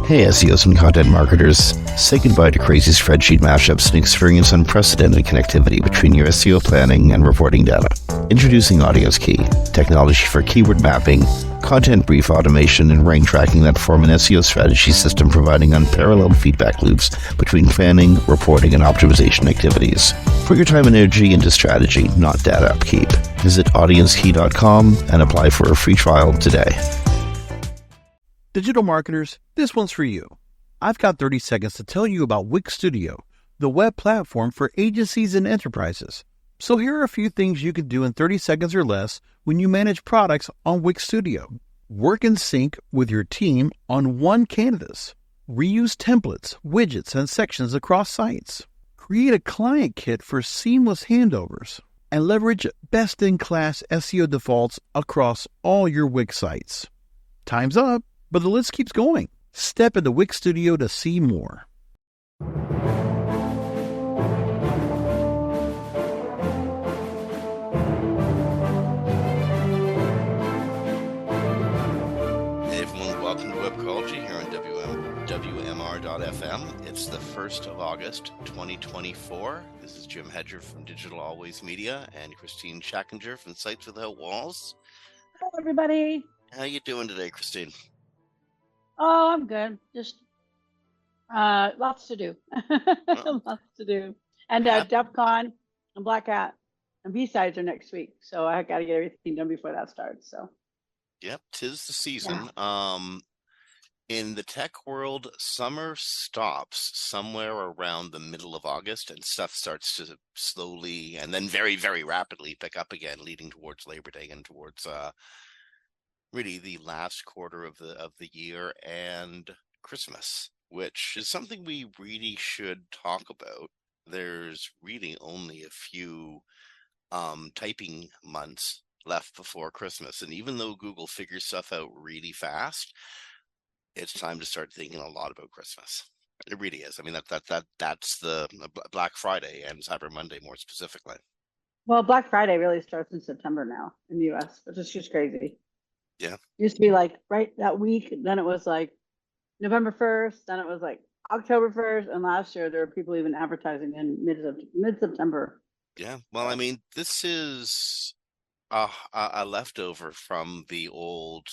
Hey SEOs and content marketers, say goodbye to crazy spreadsheet mashups and experience unprecedented connectivity between your SEO planning and reporting data. Introducing Audience Key, technology for keyword mapping, content brief automation, and rank tracking that form an SEO strategy system providing unparalleled feedback loops between planning, reporting, and optimization activities. Put your time and energy into strategy, not data upkeep. Visit audiencekey.com and apply for a free trial today. Digital marketers, this one's for you. I've got 30 seconds to tell you about Wix Studio, the web platform for agencies and enterprises. So here are a few things you can do in 30 seconds or less when you manage products on Wix Studio. Work in sync with your team on one canvas. Reuse templates, widgets, and sections across sites. Create a client kit for seamless handovers. And leverage best-in-class SEO defaults across all your Wix sites. Time's up. But the list keeps going. Step into Wix Studio to see more. Hey everyone, welcome to Webcology here on WMR.FM. It's the 1st of August, 2024. This is Jim Hedger from Digital Always Media and Kristine Schachinger from Sites Without Walls. Hello, everybody. How you doing today, Kristine? Oh, I'm good. Just lots to do. Lots to do. And DEF CON and Black Hat and B-Sides are next week. So I got to get everything done before that starts. So. Yep, 'tis the season. Yeah. In the tech world, summer stops somewhere around the middle of August, and stuff starts to slowly and then very, very rapidly pick up again, leading towards Labor Day and towards really the last quarter of the year and Christmas, which is something we really should talk about. There's really only a few typing months left before Christmas, and even though Google figures stuff out really fast, it's time to start thinking a lot about Christmas. It really is. I mean, that's the Black Friday and Cyber Monday more specifically. Well, Black Friday really starts in September now in the US, which is just crazy. Yeah. It used to be like right that week, then it was like November 1st, then it was like October 1st, and last year there were people even advertising in mid-September. Yeah, well, I mean, this is a leftover from the old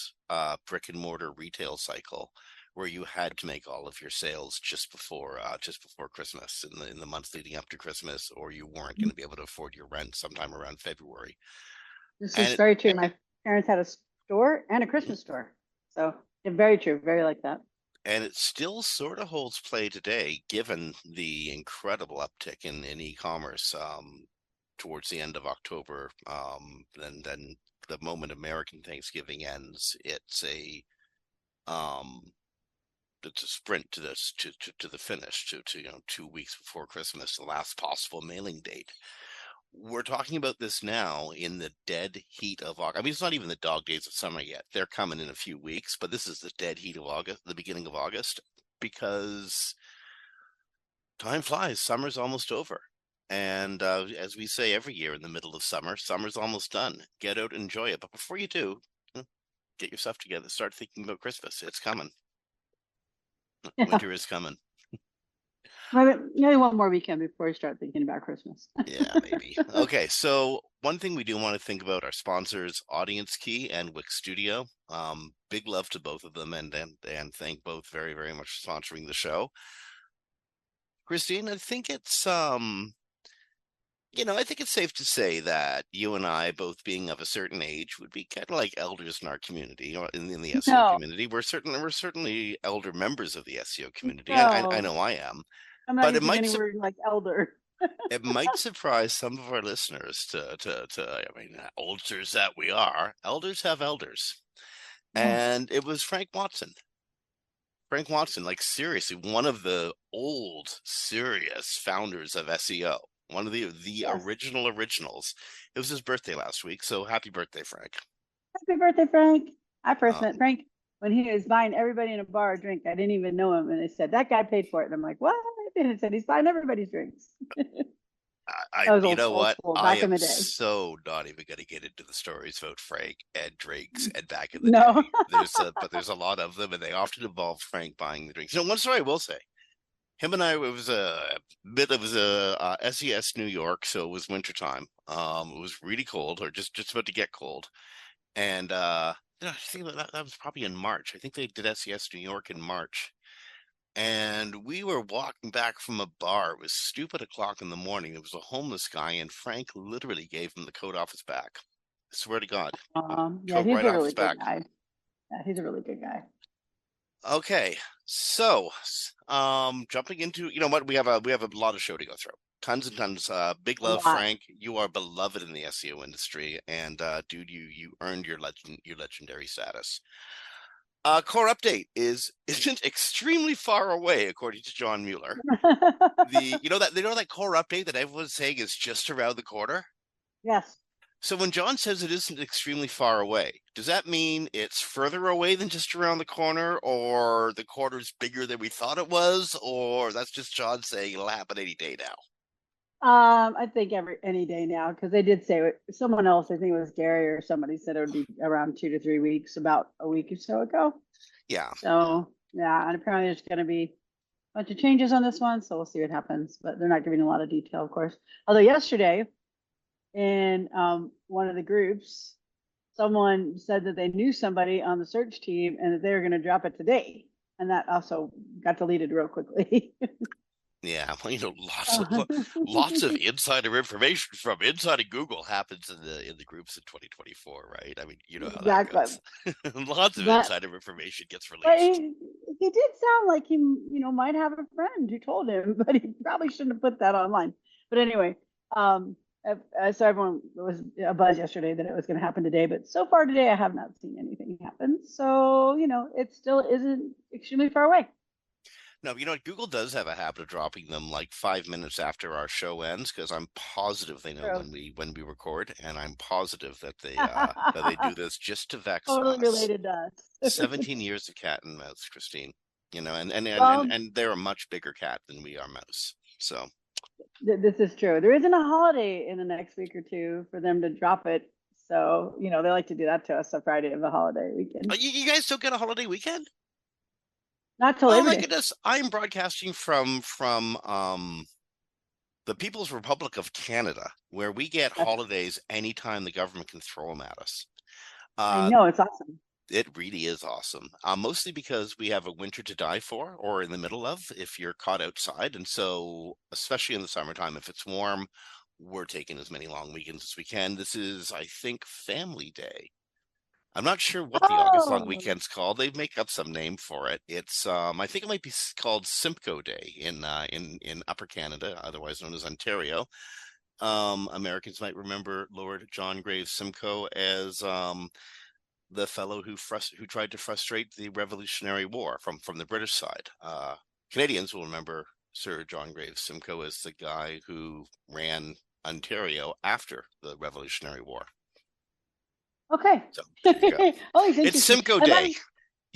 brick and mortar retail cycle, where you had to make all of your sales just before Christmas, in the months leading up to Christmas, or you weren't going to be able to afford your rent sometime around February. This is very true. My parents had a store and a Christmas store, so very true, very like that. And it still sort of holds play today, given the incredible uptick in e-commerce towards the end of October. Then the moment American Thanksgiving ends, it's a sprint to the finish, to 2 weeks before Christmas, the last possible mailing date. We're talking about this now in the dead heat of August. I mean, it's not even the dog days of summer yet. They're coming in a few weeks, but this is the dead heat of August, the beginning of August, because time flies. Summer's almost over. And as we say every year in the middle of summer, summer's almost done. Get out and enjoy it. But before you do, get your stuff together. Start thinking about Christmas. It's coming. Yeah. Winter is coming. Maybe one more weekend before you start thinking about Christmas. Yeah, maybe. Okay, so one thing we do want to think about our sponsors, Audience Key and Wix Studio. Big love to both of them, and thank both very, very much for sponsoring the show. Kristine, I think it's I think it's safe to say that you and I, both being of a certain age, would be kind of like elders in our community, or in the SEO community. We're certainly elder members of the SEO community. No. I know I am. I'm not using any word like elder. It might surprise some of our listeners I mean, oldsters that we are. Elders have elders. And it was Frank Watson. Frank Watson, like seriously, one of the old, serious founders of SEO. One of the originals. It was his birthday last week, so happy birthday, Frank. Happy birthday, Frank. I first met Frank when he was buying everybody in a bar a drink. I didn't even know him, and they said, that guy paid for it. And I'm like, what? And it said, he's buying everybody's drinks. That was You old, know old what? school I back in am the day. so not even going to get into the stories about Frank and drinks and back in the No. day. But there's a lot of them, and they often involve Frank buying the drinks. You know, one story I will say: him and I, it was a SES New York, so it was wintertime. It was really cold, or just about to get cold, and I think that was probably in March. I think they did SES New York in March. And we were walking back from a bar. It was stupid o'clock in the morning. There was a homeless guy, and Frank literally gave him the coat off his back. I swear to God, Yeah, coat he's right a off really his good back. guy. Yeah, he's a really good guy. Okay, so jumping into, you know what, we have a lot of show to go through. Tons and tons. Big A love, lot. Frank. You are beloved in the SEO industry, and dude, you earned your legendary status. Core update isn't extremely far away, according to John Mueller. That core update that everyone's saying is just around the corner. Yes. So when John says it isn't extremely far away, does that mean it's further away than just around the corner, or the corner's bigger than we thought it was, or that's just John saying it'll happen any day now? I think any day now, because they did say someone else, I think it was Gary or somebody, said it would be around 2 to 3 weeks, about a week or so ago. Yeah. So yeah, and apparently there's going to be a bunch of changes on this one, so we'll see what happens. But they're not giving a lot of detail, of course. Although yesterday, in one of the groups, someone said that they knew somebody on the search team and that they were going to drop it today, and that also got deleted real quickly. Yeah, well, lots of insider information from inside of Google happens in the groups in 2024, right? I mean, you know how that Exactly. goes. Lots of But insider information gets but released. he did sound like he, might have a friend who told him, but he probably shouldn't have put that online. But anyway, so everyone was a buzz yesterday that it was going to happen today, but so far today I have not seen anything happen. So it still isn't extremely far away. No, you know what? Google does have a habit of dropping them like 5 minutes after our show ends, because I'm positive they know True. when we record, and I'm positive that they do this just to vex Totally us. related to us. 17 years of cat and mouse, Kristine. You know, Well, and they're a much bigger cat than we are mouse. So this is true. There isn't a holiday in the next week or two for them to drop it. So, they like to do that to us on Friday of the holiday weekend. you guys don't get a holiday weekend? Not till Oh Labor my Day. goodness! I'm broadcasting from the People's Republic of Canada, where we get holidays anytime the government can throw them at us. I know, it's awesome. It really is awesome. Mostly because we have a winter to die for, or in the middle of, if you're caught outside. And so, especially in the summertime, if it's warm, we're taking as many long weekends as we can. This is, I think, Family Day. I'm not sure what the August long Oh, weekend's called. They make up some name for it. It's I think it might be called Simcoe Day in Upper Canada, otherwise known as Ontario. Americans might remember Lord John Graves Simcoe as the fellow who tried to frustrate the Revolutionary War from the British side. Canadians will remember Sir John Graves Simcoe as the guy who ran Ontario after the Revolutionary War. okay. So there you go. Oh, it's It's interesting. Simcoe And Day.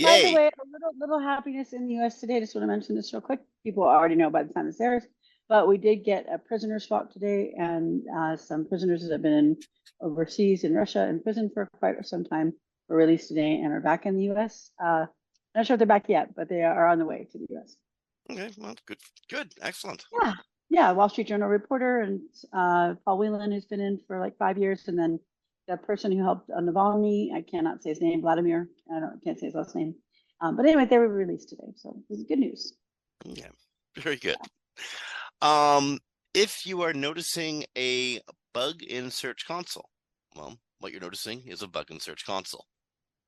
by the Yay! way, a little happiness in the U.S. today. Just want to mention this real quick. People already know by the time this airs, but we did get a prisoner swap today, and some prisoners that have been overseas in Russia in prison for quite some time were released today and are back in the U.S. Not sure if they're back yet, but they are on the way to the U.S. Okay, well, good, excellent. Yeah, yeah. Wall Street Journal reporter and Paul Whelan, who's been in for like 5 years, and then the person who helped Navalny, I cannot say his name, Vladimir. Can't say his last name. But anyway, they were released today, so this is good news. Yeah, very good. If you are noticing a bug in Search Console, well, what you're noticing is a bug in Search Console.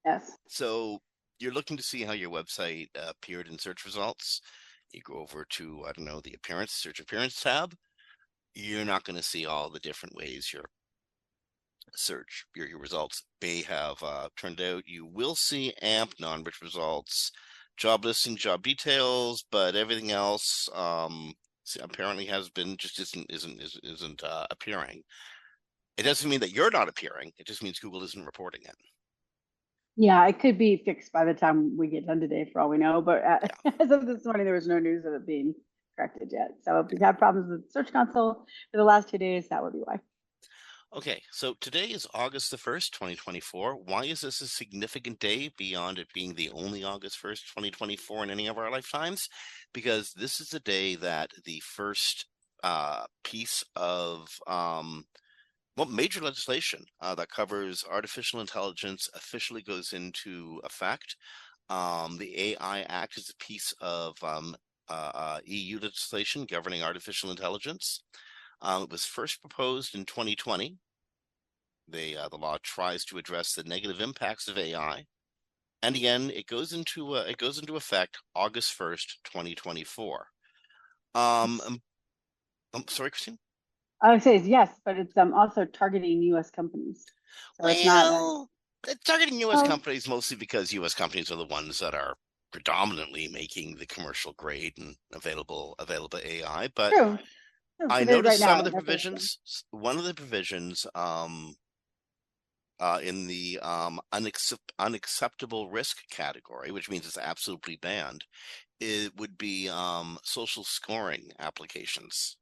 Yes. So you're looking to see how your website appeared in search results. You go over to, I don't know, the search appearance tab. You're not going to see all the different ways your results may have turned out. You will see AMP non-rich results, job listing, job details, but everything else apparently has been just isn't appearing. It doesn't mean that you're not appearing. It just means Google isn't reporting it. Yeah, it could be fixed by the time we get done today, for all we know. But Yeah. as of this morning, there was no news of it being corrected yet. So if you've had problems with Search Console for the last 2 days, that would be why. Okay, so today is August the 1st, 2024. Why is this a significant day beyond it being the only August 1st, 2024 in any of our lifetimes? Because this is the day that the first piece of major legislation that covers artificial intelligence officially goes into effect. The AI Act is a piece of EU legislation governing artificial intelligence. It was first proposed in 2020. The law tries to address the negative impacts of AI, and again, it goes into effect August 1st, 2024. I'm sorry, Kristine. I would say yes, but it's also targeting U.S. companies. So it's not. It's targeting U.S. companies mostly because U.S. companies are the ones that are predominantly making the commercial grade and available AI. But True. I Right noticed some now, of the provisions. One of the provisions in the unacceptable risk category, which means it's absolutely banned, it would be social scoring applications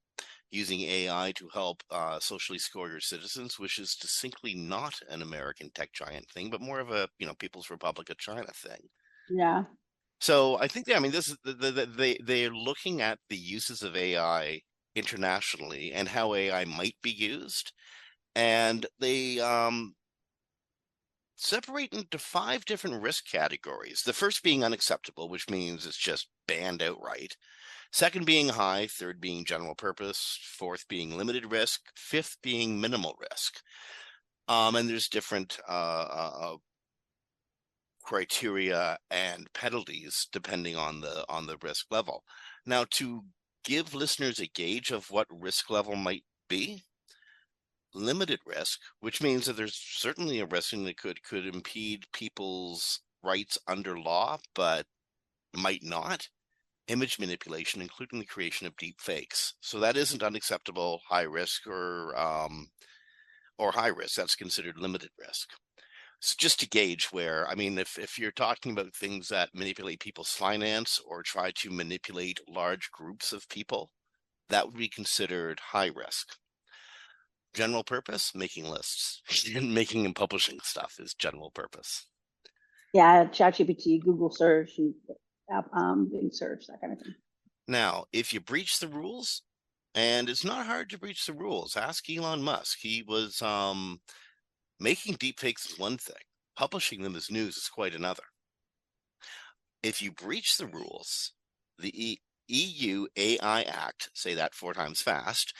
using AI to help socially score your citizens, which is distinctly not an American tech giant thing, but more of a People's Republic of China thing. Yeah. So I think this is they're looking at the uses of AI internationally and how AI might be used, and they separate into 5 different risk categories. The first being unacceptable, which means it's just banned outright. Second being high, third being general purpose, fourth being limited risk, fifth being minimal risk. And there's different criteria and penalties depending on the risk level. Now, to give listeners a gauge of what risk level might be, limited risk, which means that there's certainly a risk that could impede people's rights under law, but might not. Image manipulation, including the creation of deepfakes. So that isn't unacceptable high risk or high risk. That's considered limited risk. So just to gauge where, if you're talking about things that manipulate people's finance or try to manipulate large groups of people, that would be considered high risk. General purpose, making lists and making and publishing stuff is general purpose. Yeah, ChatGPT, Google search, and Bing search, that kind of thing. Now, if you breach the rules, and it's not hard to breach the rules, ask Elon Musk. He was making deepfakes is one thing. Publishing them as news is quite another. If you breach the rules, the EU AI Act, say that 4 times fast,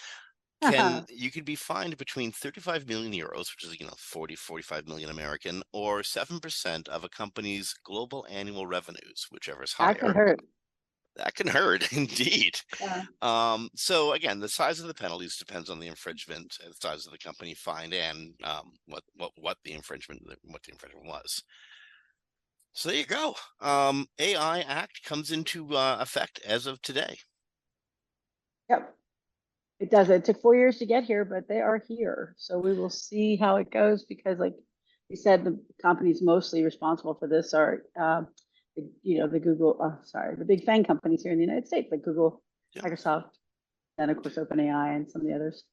you could be fined between 35 million euros, which is 45 million American, or 7% of a company's global annual revenues, whichever is higher. That can hurt. That can hurt, indeed. Yeah. So again, the size of the penalties depends on the infringement, the size of the company fined, and what the infringement was. So there you go. AI Act comes into effect as of today. Yep. It does. It took 4 years to get here, but they are here. So we will see how it goes because, like you said, the companies mostly responsible for this are, the Google, the big FANG companies here in the United States, like Google, Microsoft, and of course OpenAI and some of the others.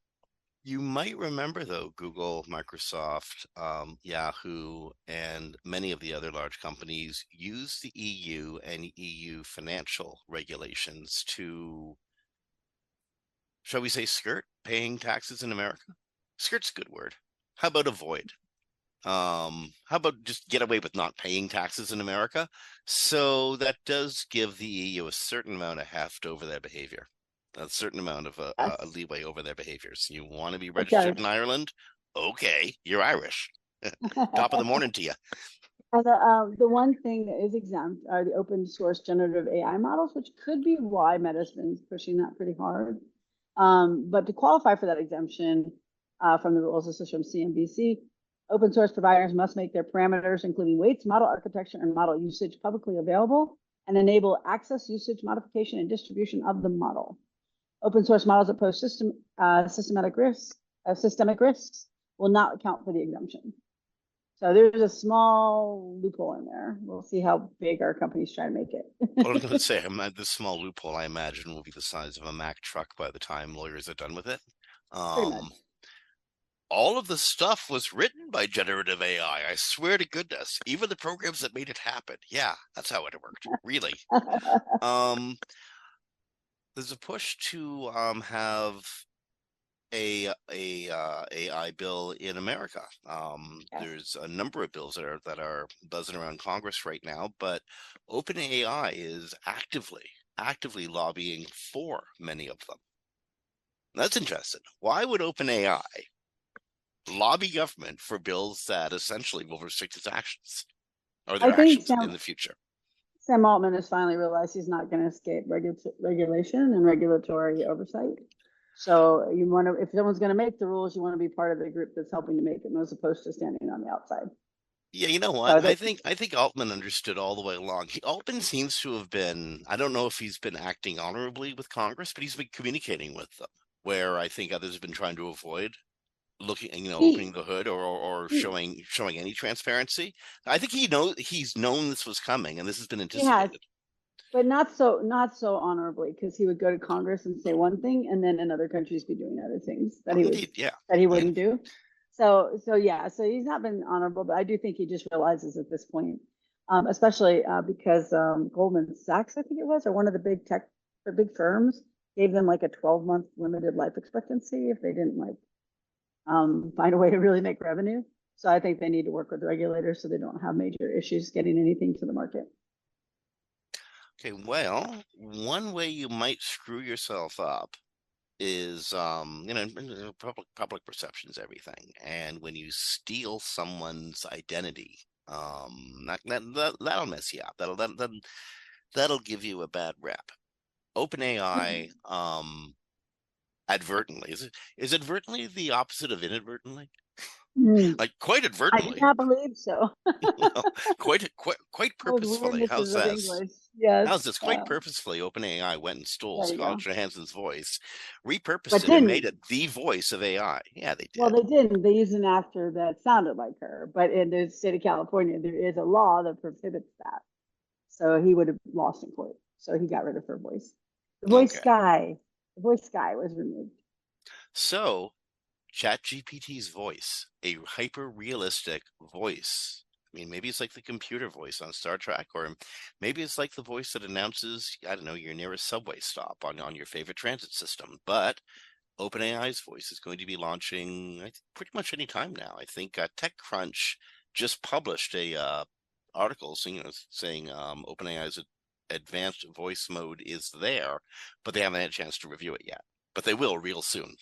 You might remember, though, Google, Microsoft, Yahoo, and many of the other large companies use the EU and EU financial regulations to, shall we say, skirt paying taxes in America? Skirt's a good word. How about avoid? How about just get away with not paying taxes in America? So that does give the EU a certain amount of heft over their behavior. A certain amount of a leeway over their behaviors. You want to be registered in Ireland? Okay, you're Irish. Top of the morning to you. And the one thing that is exempt are the open source generative AI models, which could be why Meta's been pushing that pretty hard. But to qualify for that exemption from the rules, this is from CNBC, open source providers must make their parameters, including weights, model architecture, and model usage publicly available and enable access, usage, modification, and distribution of the model. Open source models that pose systemic risks will not account for the exemption. So there's a small loophole in there. We'll see how big our companies try to make it. What I was going to say, this small loophole, I imagine, will be the size of a Mack truck by the time lawyers are done with it. Pretty much. All of the stuff was written by generative AI. I swear to goodness, even the programs that made it happen. Yeah, that's how it worked. Really. There's a push to have a AI bill in America. Yes. There's a number of bills that are buzzing around Congress right now, but OpenAI is actively lobbying for many of them. That's interesting. Why would OpenAI lobby government for bills that essentially will restrict its actions or their actions in the future? Sam Altman has finally realized he's not going to escape regulation and regulatory oversight. So you want to, if someone's going to make the rules, you want to be part of the group that's helping to make them, as opposed to standing on the outside. Yeah, you know what? I think Altman understood all the way along. Altman seems to have been, I don't know if he's been acting honorably with Congress, but he's been communicating with them, where I think others have been trying to avoid looking, opening the hood or showing any transparency. I think he's known this was coming, and this has been anticipated. But not so honorably, because he would go to Congress and say one thing, and then in other countries be doing other things that he wouldn't do. So he's not been honorable, but I do think he just realizes at this point, especially because Goldman Sachs, I think it was, or one of the big firms, gave them like a 12-month limited life expectancy if they didn't find a way to really make revenue. So I think they need to work with regulators so they don't have major issues getting anything to the market. Okay, well, one way you might screw yourself up is, public perception's everything. And when you steal someone's identity, that'll mess you up. That'll give you a bad rep. OpenAI, advertently, is advertently the opposite of inadvertently? Like quite advertently. I do not believe so. Well, quite purposefully. How's this? Yes. How's this? Quite purposefully, OpenAI went and stole Scarlett Johansson's voice, repurposed it, and made it the voice of AI. Yeah, they did. Well, they didn't. They used an actor that sounded like her. But in the state of California, there is a law that prohibits that. So he would have lost in court. So he got rid of her voice. The voice guy was removed. So ChatGPT's voice, a hyper-realistic voice. I mean, maybe it's like the computer voice on Star Trek, or maybe it's like the voice that announces, I don't know, your nearest subway stop on your favorite transit system. But OpenAI's voice is going to be launching pretty much any time now. I think TechCrunch just published a article saying OpenAI's advanced voice mode is there, but they haven't had a chance to review it yet. But they will real soon.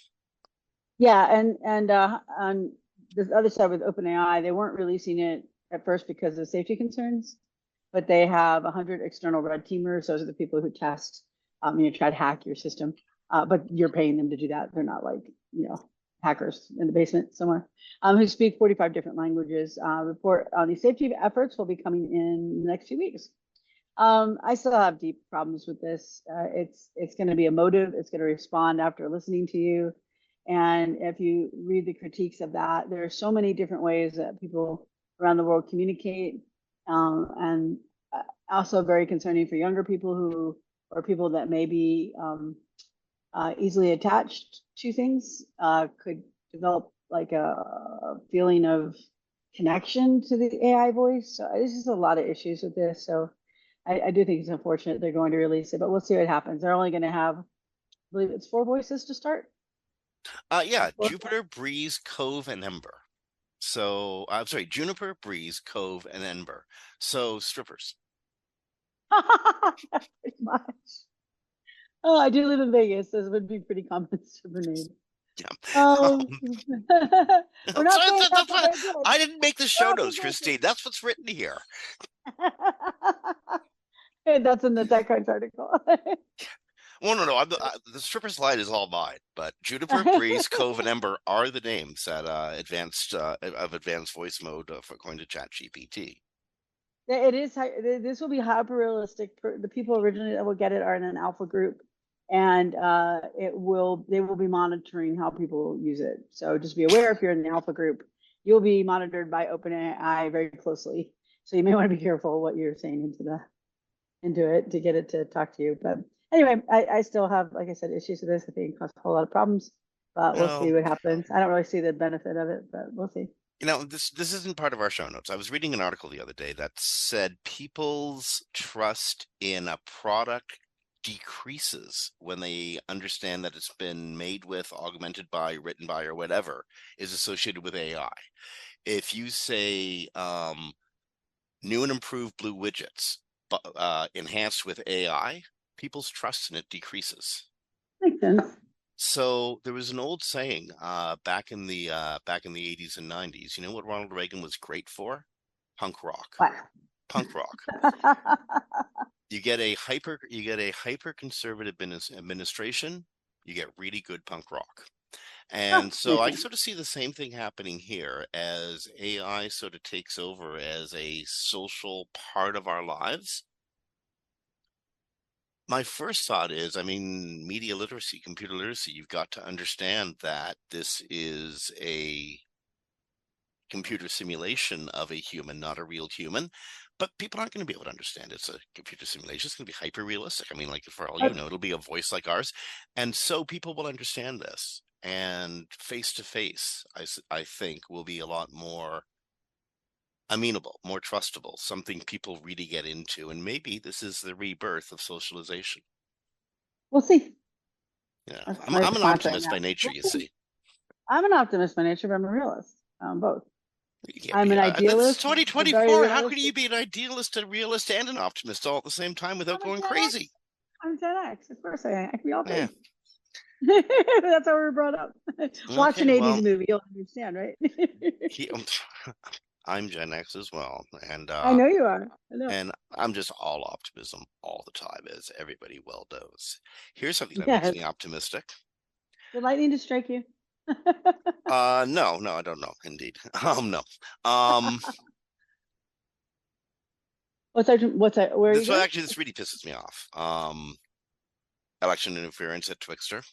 Yeah, and on the other side with OpenAI, they weren't releasing it at first because of safety concerns, but they have 100 external red teamers. Those are the people who test, try to hack your system, but you're paying them to do that. They're not like, hackers in the basement somewhere, who speak 45 different languages. Report on these safety efforts will be coming in the next few weeks. I still have deep problems with this. It's going to be emotive. It's going to respond after listening to you. And if you read the critiques of that, there are so many different ways that people around the world communicate, and also very concerning for younger people or people that may be easily attached to things, could develop like a feeling of connection to the AI voice. So there's just a lot of issues with this. So I do think it's unfortunate they're going to release it, but we'll see what happens. They're only going to have, I believe it's 4 voices to start. Yeah, Jupiter, Breeze, Cove, and Ember. So I'm sorry, Juniper, Breeze, Cove, and Ember. So strippers. Pretty much. Oh, I do live in Vegas. This would be pretty common stripper name. Yeah. I didn't make the show notes, Kristine. That's what's written here. That's in the TechCrunch article. Well, no. The stripper's line is all mine, but Juniper, Breeze, Cove, and Ember are the names that advanced voice mode according to ChatGPT. It is. This will be hyper realistic. The people originally that will get it are in an alpha group, and they will be monitoring how people use it. So just be aware if you're in the alpha group, you'll be monitored by OpenAI very closely. So you may want to be careful what you're saying into it to get it to talk to you. But anyway, I still have, like I said, issues with this. I think it causes a whole lot of problems, but we'll see Well, what happens. I don't really see the benefit of it, but we'll see. this isn't part of our show notes. I was reading an article the other day that said people's trust in a product decreases when they understand that it's been made with, augmented by, written by, or whatever is associated with AI. If you say new and improved blue widgets, enhanced with AI, people's trust in it decreases. Makes sense. So there was an old saying back in the 80s and 90s. You know what Ronald Reagan was great for? Punk rock. What? Punk rock. You get a hyper conservative administration, you get really good punk rock. And so I sort of see the same thing happening here as AI sort of takes over as a social part of our lives. My first thought is, I mean, media literacy, computer literacy, you've got to understand that this is a computer simulation of a human, not a real human. But people aren't going to be able to understand it's a computer simulation. It's going to be hyper realistic. I mean, like for all you know, it'll be a voice like ours. And so people will understand this. And face to face, I think, will be a lot more amenable, more trustable, something people really get into. And maybe this is the rebirth of socialization. We'll see. Yeah, I'm an optimist by nature, you see. I'm an optimist by nature, but I'm a realist. Both. I'm an That's idealist. 2024. How can you be an idealist, a realist, and an optimist all at the same time without going crazy? I'm Gen X. Of course I can be all three. Yeah. That's how we were brought up. Watch an 80s movie, you'll understand, right? I'm Gen X as well, and I know you are. I know. And I'm just all optimism all the time, as everybody well knows. Here's something that makes me optimistic. Did lightning just strike you? No, I don't know. Indeed, no. What's that? Where are you going? Actually, this really pisses me off. Election interference at TwiXter.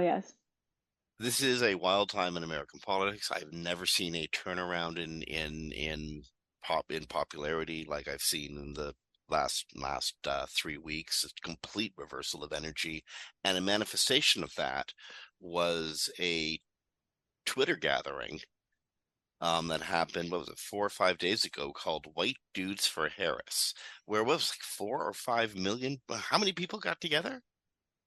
Yes. This is a wild time in American politics. I've never seen a turnaround in popularity like I've seen in the last 3 weeks. A complete reversal of energy, and a manifestation of that was a Twitter gathering that happened, what was it, 4 or 5 days ago, called White Dudes for Harris, where it was like 4 or 5 million. How many people got together?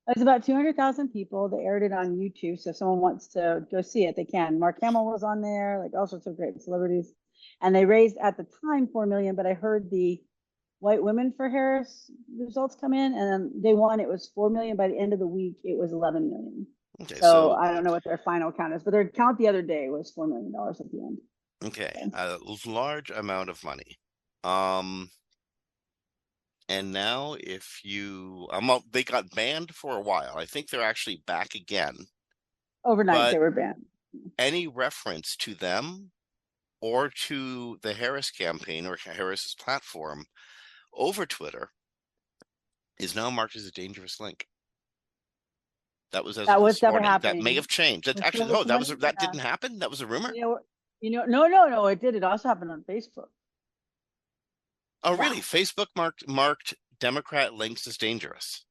It was about 200,000 people. They aired it on YouTube, so if someone wants to go see it, they can. Mark Hamill was on there, like all sorts of great celebrities, and they raised at the time 4 million. But I heard the White Women for Harris results come in, and then they won. It was 4 million. By the end of the week, it was 11 million. Okay, so I don't know what their final count is, but their count the other day was $4 million at the end. Okay, a large amount of money. And now if you, they got banned for a while. I think they're actually back again. Overnight, they were banned. Any reference to them or to the Harris campaign or Harris's platform over Twitter is now marked as a dangerous link. That was never happening. That may have changed. That didn't happen. That was a rumor. No, it did. It also happened on Facebook. Oh, really? Facebook marked Democrat links as dangerous.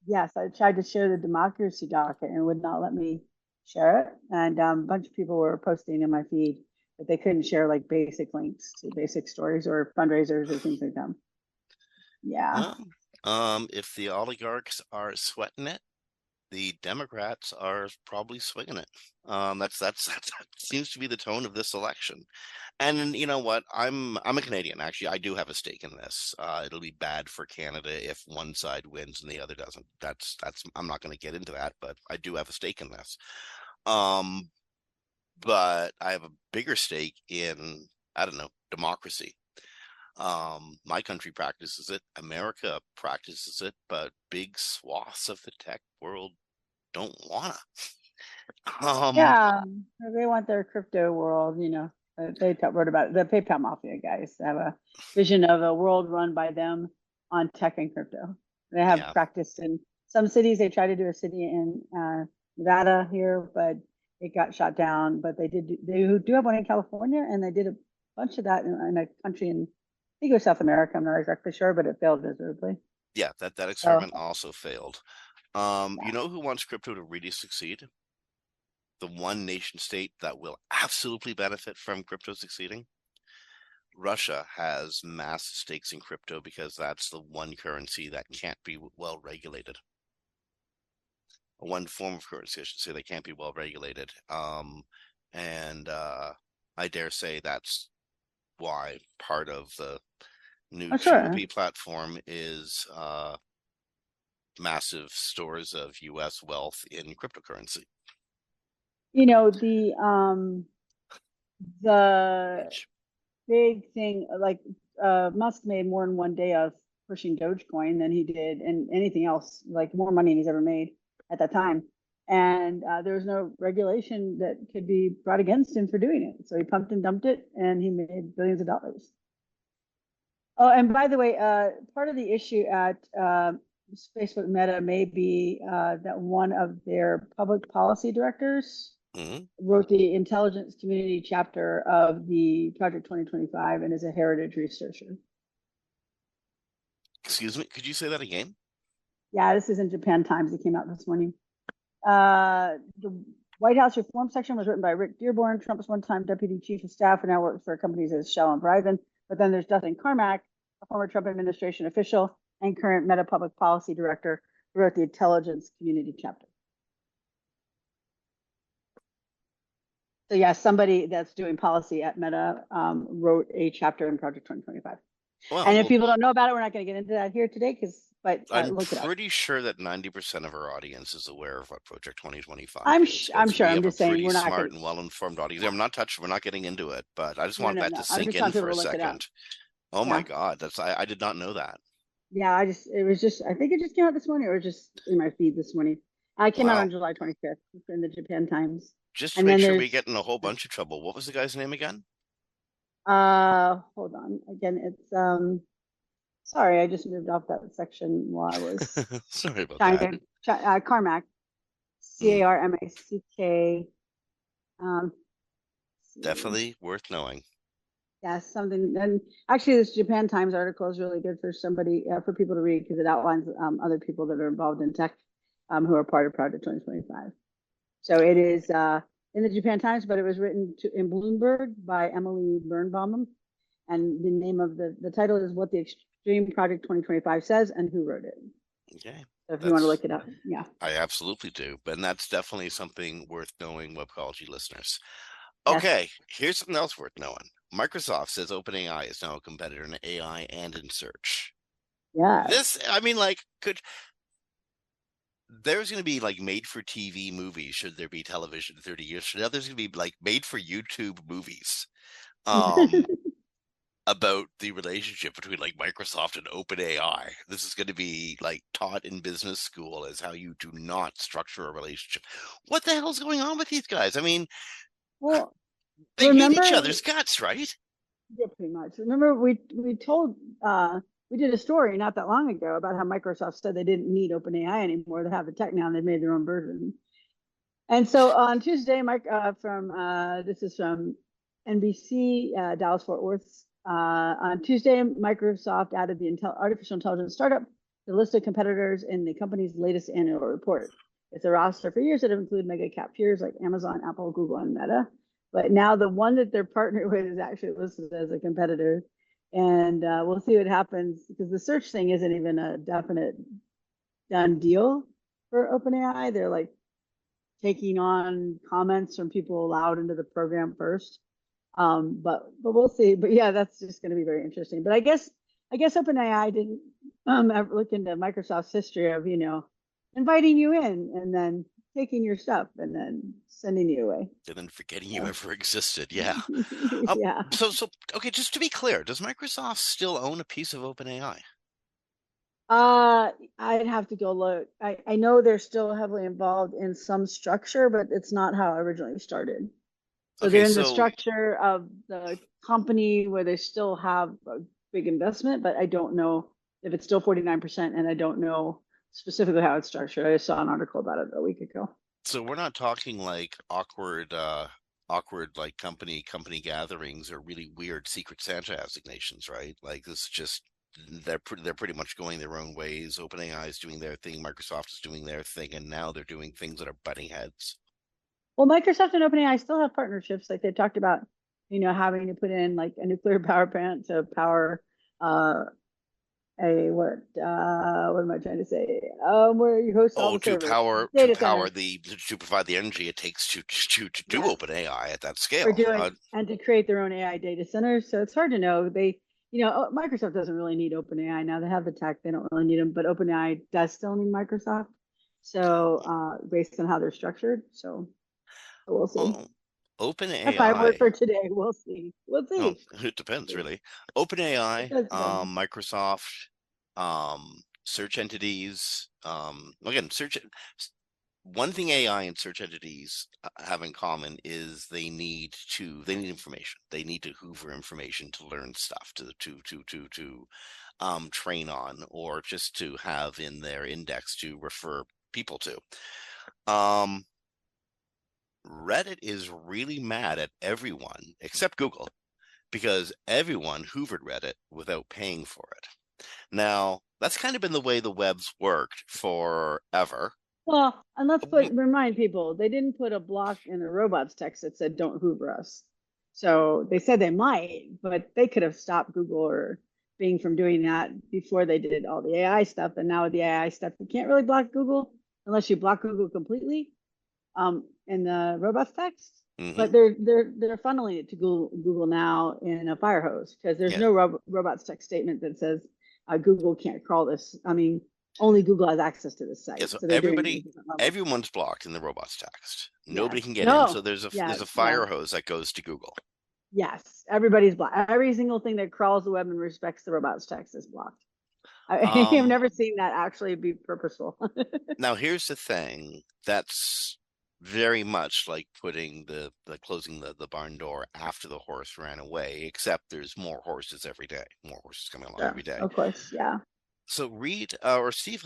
Yes, I tried to share the democracy docket and it would not let me share it. And a bunch of people were posting in my feed that they couldn't share like basic links to basic stories or fundraisers or things like that. Yeah. Well, if the oligarchs are sweating it, the Democrats are probably swinging it. That seems to be the tone of this election. And you know what? I'm a Canadian. Actually, I do have a stake in this. It'll be bad for Canada if one side wins and the other doesn't. That's. I'm not going to get into that, but I do have a stake in this. But I have a bigger stake in, I don't know, democracy. My country practices it. America practices it, but big swaths of the tech world don't wanna. Yeah, they want their crypto world, They wrote about it. The PayPal mafia guys have a vision of a world run by them on tech and crypto. They have practiced in some cities. They try to do a city in Nevada here, but it got shot down. But they do have one in California, and they did a bunch of that in a country in, I think it was South America. I'm not exactly sure, but it failed miserably. Yeah, that So experiment also failed. yeah. You know who wants crypto to really succeed? The one nation state that will absolutely benefit from crypto succeeding? Russia has massive stakes in crypto because that's the one currency that can't be well regulated. One form of currency, I should say, that can't be well regulated. And I dare say that's why part of the new Oh, sure. GOP platform is massive stores of U.S. wealth in cryptocurrency. You know, the big thing, like Musk made more in one day of pushing Dogecoin than he did in anything else, like more money than he's ever made at that time. And there was no regulation that could be brought against him for doing it. So he pumped and dumped it, and he made billions of dollars. Oh, and by the way, part of the issue at Facebook Meta may be that one of their public policy directors wrote the intelligence community chapter of the Project 2025 and is a heritage researcher. Excuse me, could you say that again? Yeah, this is in Japan Times. It came out this morning. The White House reform section was written by Rick Dearborn, Trump's one-time deputy chief of staff, who now works for companies as Shell and Verizon. But then there's Dustin Carmack, a former Trump administration official and current Meta public policy director, who wrote the intelligence community chapter. So yeah, somebody that's doing policy at Meta wrote a chapter in Project 2025. Well, and if people don't know about it, we're not going to get into that here today, but I'm look it up. pretty sure that 90% of our audience is aware of what Project 2025 I'm is. sure. I'm just saying we're not smart and well-informed audience. I'm not touching. We're not getting into it, but I just want that to sink in for a second. Oh my God, I did not know that. Yeah, I think it just came out this morning, or just in my feed this morning. I came out on July 25th in the Japan Times. Just to make sure we get in a whole bunch of trouble. What was the guy's name again? Hold on. Again, it's sorry, I just moved off that section while I was sorry about that. Carmack, Carmack. Definitely worth knowing. Yes, something. And actually, this Japan Times article is really good for somebody, for people to read, because it outlines other people that are involved in tech who are part of Project 2025. So it is in the Japan Times, but it was written in Bloomberg by Emily Birnbaum. And the name of the title is What the Extreme Project 2025 Says and Who Wrote It. Okay. So if you want to look it up, yeah. I absolutely do. And that's definitely something worth knowing, Webcology listeners. Okay, here's something else worth knowing. Microsoft says OpenAI is now a competitor in AI and in search. Yeah. There's going to be like made for TV movies, should there be television 30 years from now. There's going to be like made for YouTube movies about the relationship between like Microsoft and OpenAI. This is going to be like taught in business school as how you do not structure a relationship. What the hell's going on with these guys? I mean, well, they use each other's guts, right? Yeah, pretty much. Remember, we did a story not that long ago about how Microsoft said they didn't need OpenAI anymore. They have the tech now, and they've made their own version. And so on Tuesday, this is from NBC, Dallas Fort Worth. On Tuesday, Microsoft added the artificial intelligence startup to the list of competitors in the company's latest annual report. It's a roster for years that have included mega cap peers like Amazon, Apple, Google, and Meta. But now the one that they're partnered with is actually listed as a competitor. And we'll see what happens, because the search thing isn't even a definite done deal for OpenAI. They're like taking on comments from people allowed into the program first. But we'll see. But yeah, that's just going to be very interesting. But I guess OpenAI didn't ever look into Microsoft's history of, inviting you in and then taking your stuff and then sending you away. And then forgetting you ever existed. Yeah. Yeah. So, okay, just to be clear, does Microsoft still own a piece of OpenAI? I'd have to go look. I know they're still heavily involved in some structure, but it's not how it originally started. So they're in the structure of the company where they still have a big investment, but I don't know if it's still 49%, and I don't know specifically how it's structured. I just saw an article about it a week ago. So we're not talking like awkward like company gatherings or really weird Secret Santa assignations, right? Like this is just they're pretty much going their own ways. OpenAI is doing their thing, Microsoft is doing their thing, and now they're doing things that are butting heads. Well, Microsoft and OpenAI still have partnerships, like they talked about, having to put in like a nuclear power plant to power uh, what am I trying to say? Where you host all Oh, the servers, to data power centers. the to provide the energy it takes to do Yes, OpenAI at that for scale. doing and to create their own AI data centers. So it's hard to know. Microsoft doesn't really need OpenAI now. They have the tech; they don't really need them. But OpenAI does still need Microsoft. So based on how they're structured, so we'll see. Well, That's my word OpenAI. for today. We'll see. We'll Well, see. it depends It really. OpenAI, does depend. Microsoft, search entities. Again, search. One thing AI and search entities have in common is they need information. They need to hoover information to learn stuff to train on, or just to have in their index to refer people to. Um, Reddit is really mad at everyone except Google because everyone hoovered Reddit without paying for it. Now, that's kind of been the way the web's worked forever. Well, and remind people, they didn't put a block in the robots text that said "Don't Hoover us." So they said they might, but they could have stopped Google or Bing from doing that before they did all the AI stuff. And now with the AI stuff, you can't really block Google unless you block Google completely in the robots text. Mm-hmm. But they're funneling it to Google now in a fire hose because there's Yeah. no robots text statement that says Google can't crawl this. I mean, only Google has access to this Yeah, site, so so they're doing it at different levels. everyone's blocked in the robots text. Nobody Yes. can get in, so No. there's Yeah. a Yeah. fire hose that goes to Google. Yes. Everybody's blocked. Every single thing that crawls the web and respects the robots text is blocked. I've Um, never seen that actually be purposeful. Now here's the thing. That's very much like putting the closing the barn door after the horse ran away, except there's more horses every day. More horses coming along Sure. every day. Of course. Yeah. So Steve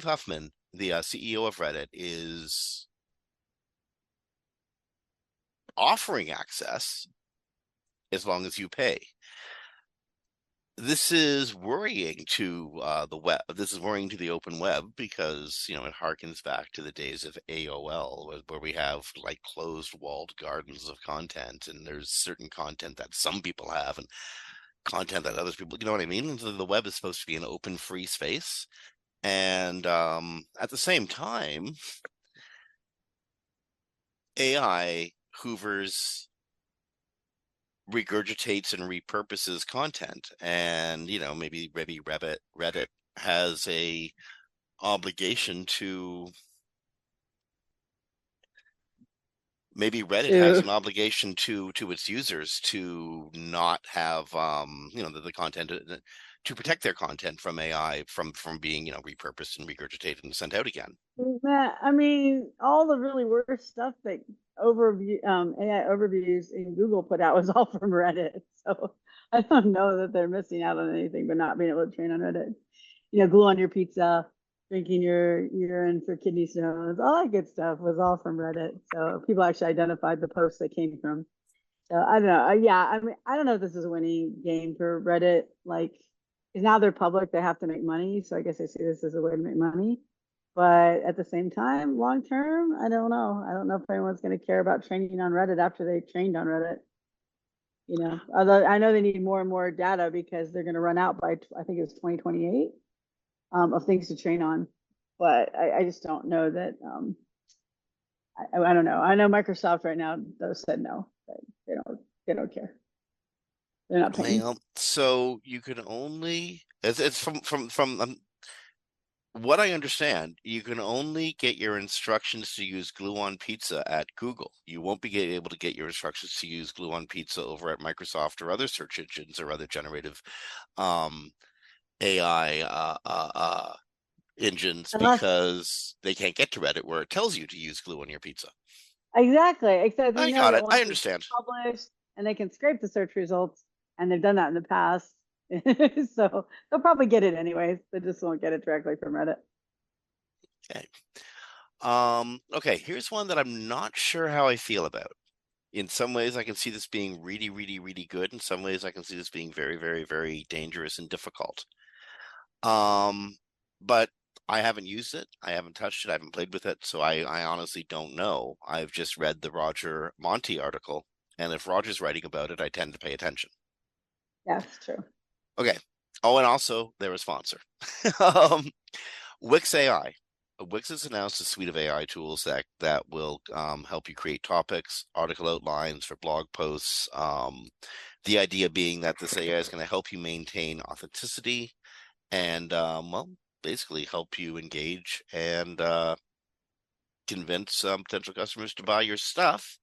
Huffman, the CEO of Reddit, is offering access as long as you pay. This is worrying to the web. This is worrying to the open web because it harkens back to the days of AOL, where we have like closed walled gardens of content, and there's certain content that some people have and content that others people. You know what I mean? So the web is supposed to be an open, free space, and at the same time, AI hoovers, regurgitates, and repurposes content, and maybe Reddit has a obligation to maybe Reddit has To an obligation to its users to not have the content to protect their content from AI from being repurposed and regurgitated and sent out again. I mean, all the really worst stuff that AI overviews in Google put out was all from Reddit. So I don't know that they're missing out on anything, but not being able to train on Reddit. Glue on your pizza, drinking your urine for kidney stones, all that good stuff was all from Reddit. So people actually identified the posts they came from. So I don't know. Yeah, I mean, I don't know if this is a winning game for Reddit. Like, because now they're public, they have to make money. So I guess I see this as a way to make money. But at the same time, long term, I don't know. I don't know if anyone's going to care about training on Reddit after they trained on Reddit. Although I know they need more and more data because they're going to run out by, I think it's 2028 of things to train on. But I just don't know that. I don't know. I know Microsoft right now said no. They don't care. They're not paying. Well, so you can only it's from what I understand, you can only get your instructions to use glue on pizza at Google. You won't be able to get your instructions to use glue on pizza over at Microsoft or other search engines or other generative AI engines Unless because they can't get to Reddit where it tells you to use glue on your pizza. exactly, except I got that it. I once it's understand. published and they can scrape the search results, and they've done that in the past. So they'll probably get it anyways. They just won't get it directly from Reddit. Okay. Okay, here's one that I'm not sure how I feel about. In some ways, I can see this being really, really, really good. In some ways, I can see this being very, very, very dangerous and difficult. But I haven't used it. I haven't touched it. I haven't played with it. So I honestly don't know. I've just read the Roger Monti article. And if Roger's writing about it, I tend to pay attention. That's true. Okay. Oh, and also they're a sponsor. um, Wix AI. Wix has announced a suite of AI tools that will help you create topics, article outlines for blog posts. The idea being that this AI is going to help you maintain authenticity and, well, basically help you engage and convince potential customers to buy your stuff.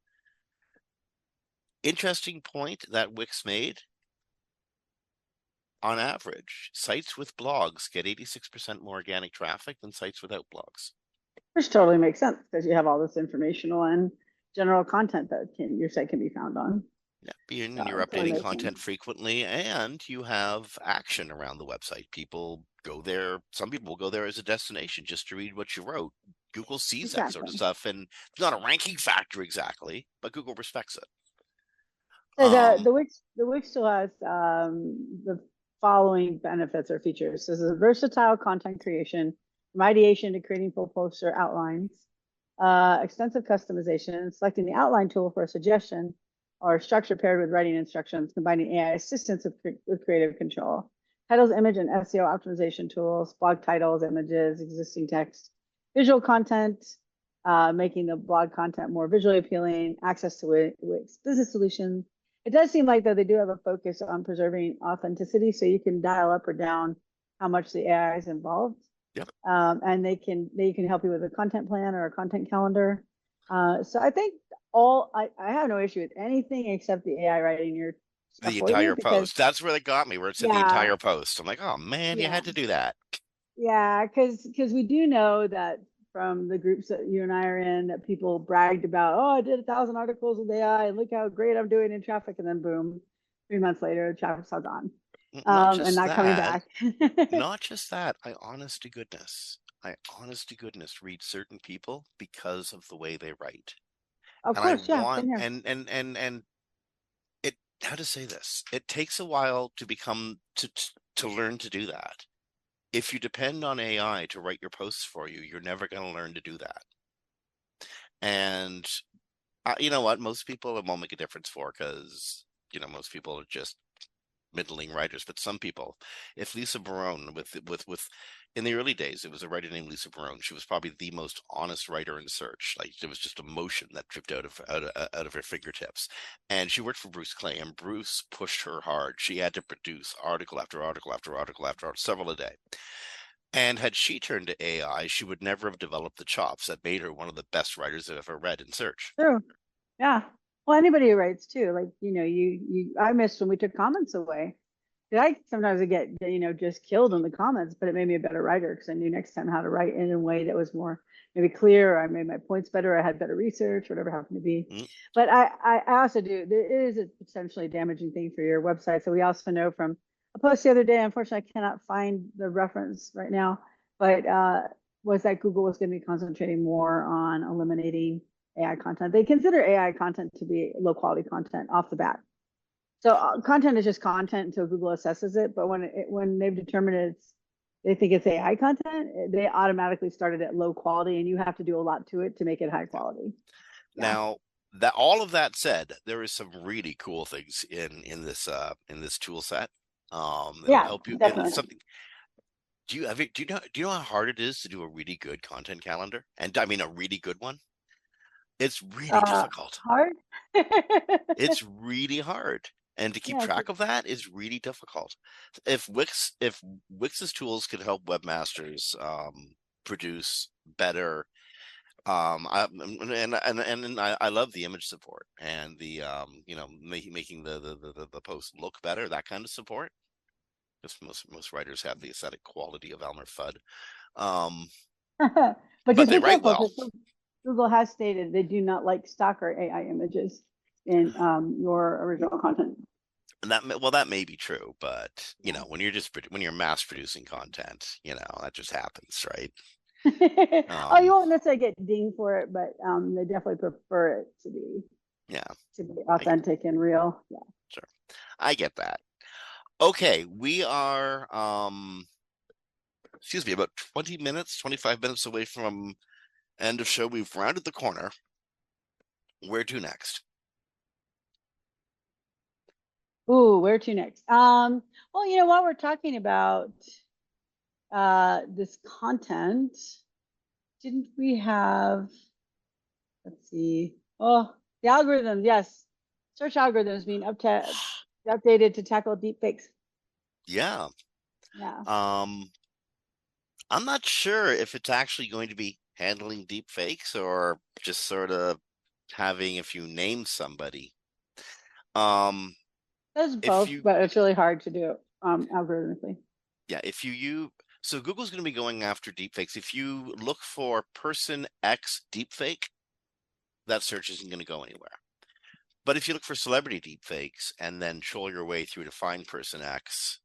Interesting point that Wix made. On average, sites with blogs get 86% more organic traffic than sites without blogs. Which totally makes sense because you have all this informational and general content that your site can be found on. Yeah, and So you're it totally updating makes sense. content frequently, and you have action around the website. People go there. Some people will go there as a destination just to read what you wrote. Google sees that sort of Exactly. stuff, and it's not a ranking factor exactly, but Google respects it. So the Wix still has the following benefits or features. This is a versatile content creation, from ideation to creating full posts or outlines, extensive customization, selecting the outline tool for a suggestion, or structure paired with writing instructions, combining AI assistance with creative control. Titles, image, and SEO optimization tools, blog titles, images, existing text, visual content, making the blog content more visually appealing, access to Wix business solutions. It does seem like though they do have a focus on preserving authenticity, so you can dial up or down how much the AI is involved. Yep. And they can help you with a content plan or a content calendar. So I think I have no issue with anything except the AI writing your stuff The for you entire because post. That's where they got me, where it said the yeah, entire post. I'm like, oh man, you yeah, had to do that. yeah, because we do know that from the groups that you and I are in that people bragged about, oh, I did 1,000 articles with AI and look how great I'm doing in traffic, and then boom, 3 months later, the traffic's all gone, Not and just not coming that. back. Not just that. I honest to goodness read certain people because of the way they write. Of And I course, yeah, same want here. and it how to say this. It takes a while to become to learn to do that. If you depend on AI to write your posts for you, you're never going to learn to do that. And you know what? Most people it won't make a difference for because most people are just middling writers, but some people, if Lisa Barone with in the early days, it was a writer named Lisa Barone. She was probably the most honest writer in search. Like there was just emotion that dripped out of her fingertips. And she worked for Bruce Clay, and Bruce pushed her hard. She had to produce article after article after article after article, several a day. And had she turned to AI, she would never have developed the chops that made her one of the best writers I've ever read in search. True. Yeah. Well, anybody who writes too, like I missed when we took comments away. I sometimes I get just killed in the comments, but it made me a better writer because I knew next time how to write in a way that was more maybe clear, or I made my points better, or I had better research, whatever happened to be. Mm. But I also do. There is a potentially damaging thing for your website. So we also know from a post the other day. Unfortunately, I cannot find the reference right now, but was that Google was going to be concentrating more on eliminating AI content. They consider AI content to be low quality content off the bat. So content is just content until Google assesses it. But when they've determined they think it's AI content, they automatically started at low quality, and you have to do a lot to it to make it high quality. Yeah. Now, that all of that said, there is some really cool things in this tool set. It'll Yeah, help you. It's definitely. something. Do you know how hard it is to do a really good content calendar? And I mean a really good one. It's really difficult. Hard. It's really hard. And to keep Yeah. track of that is really difficult. If Wix's tools could help webmasters produce better I love the image support and the making the post look better, that kind of support. Because most writers have the aesthetic quality of Elmer Fudd. But But just they be write careful well. because Google has stated they do not like stock or AI images in your original content. And that may be true, but when you're mass producing content, that just happens, right? Oh, you won't necessarily get dinged for it, but they definitely prefer it to be Yeah, authentic and real. Yeah. sure. I get that. Okay, we are excuse me, about 20 minutes, 25 minutes away from end of show. We've rounded the corner. Where to next? Ooh, where to next? Well, while we're talking about this content, didn't we have, let's see. Oh, the algorithms, yes. Search algorithms being updated to tackle deepfakes. Yeah. Yeah. I'm not sure if it's actually going to be handling deep fakes or just sort of having if you name somebody. That's If both, you but it's really hard to do algorithmically. Yeah, if you so Google's going to be going after deepfakes. If you look for person X deepfake, that search isn't going to go anywhere. But if you look for celebrity deepfakes and then troll your way through to find person X,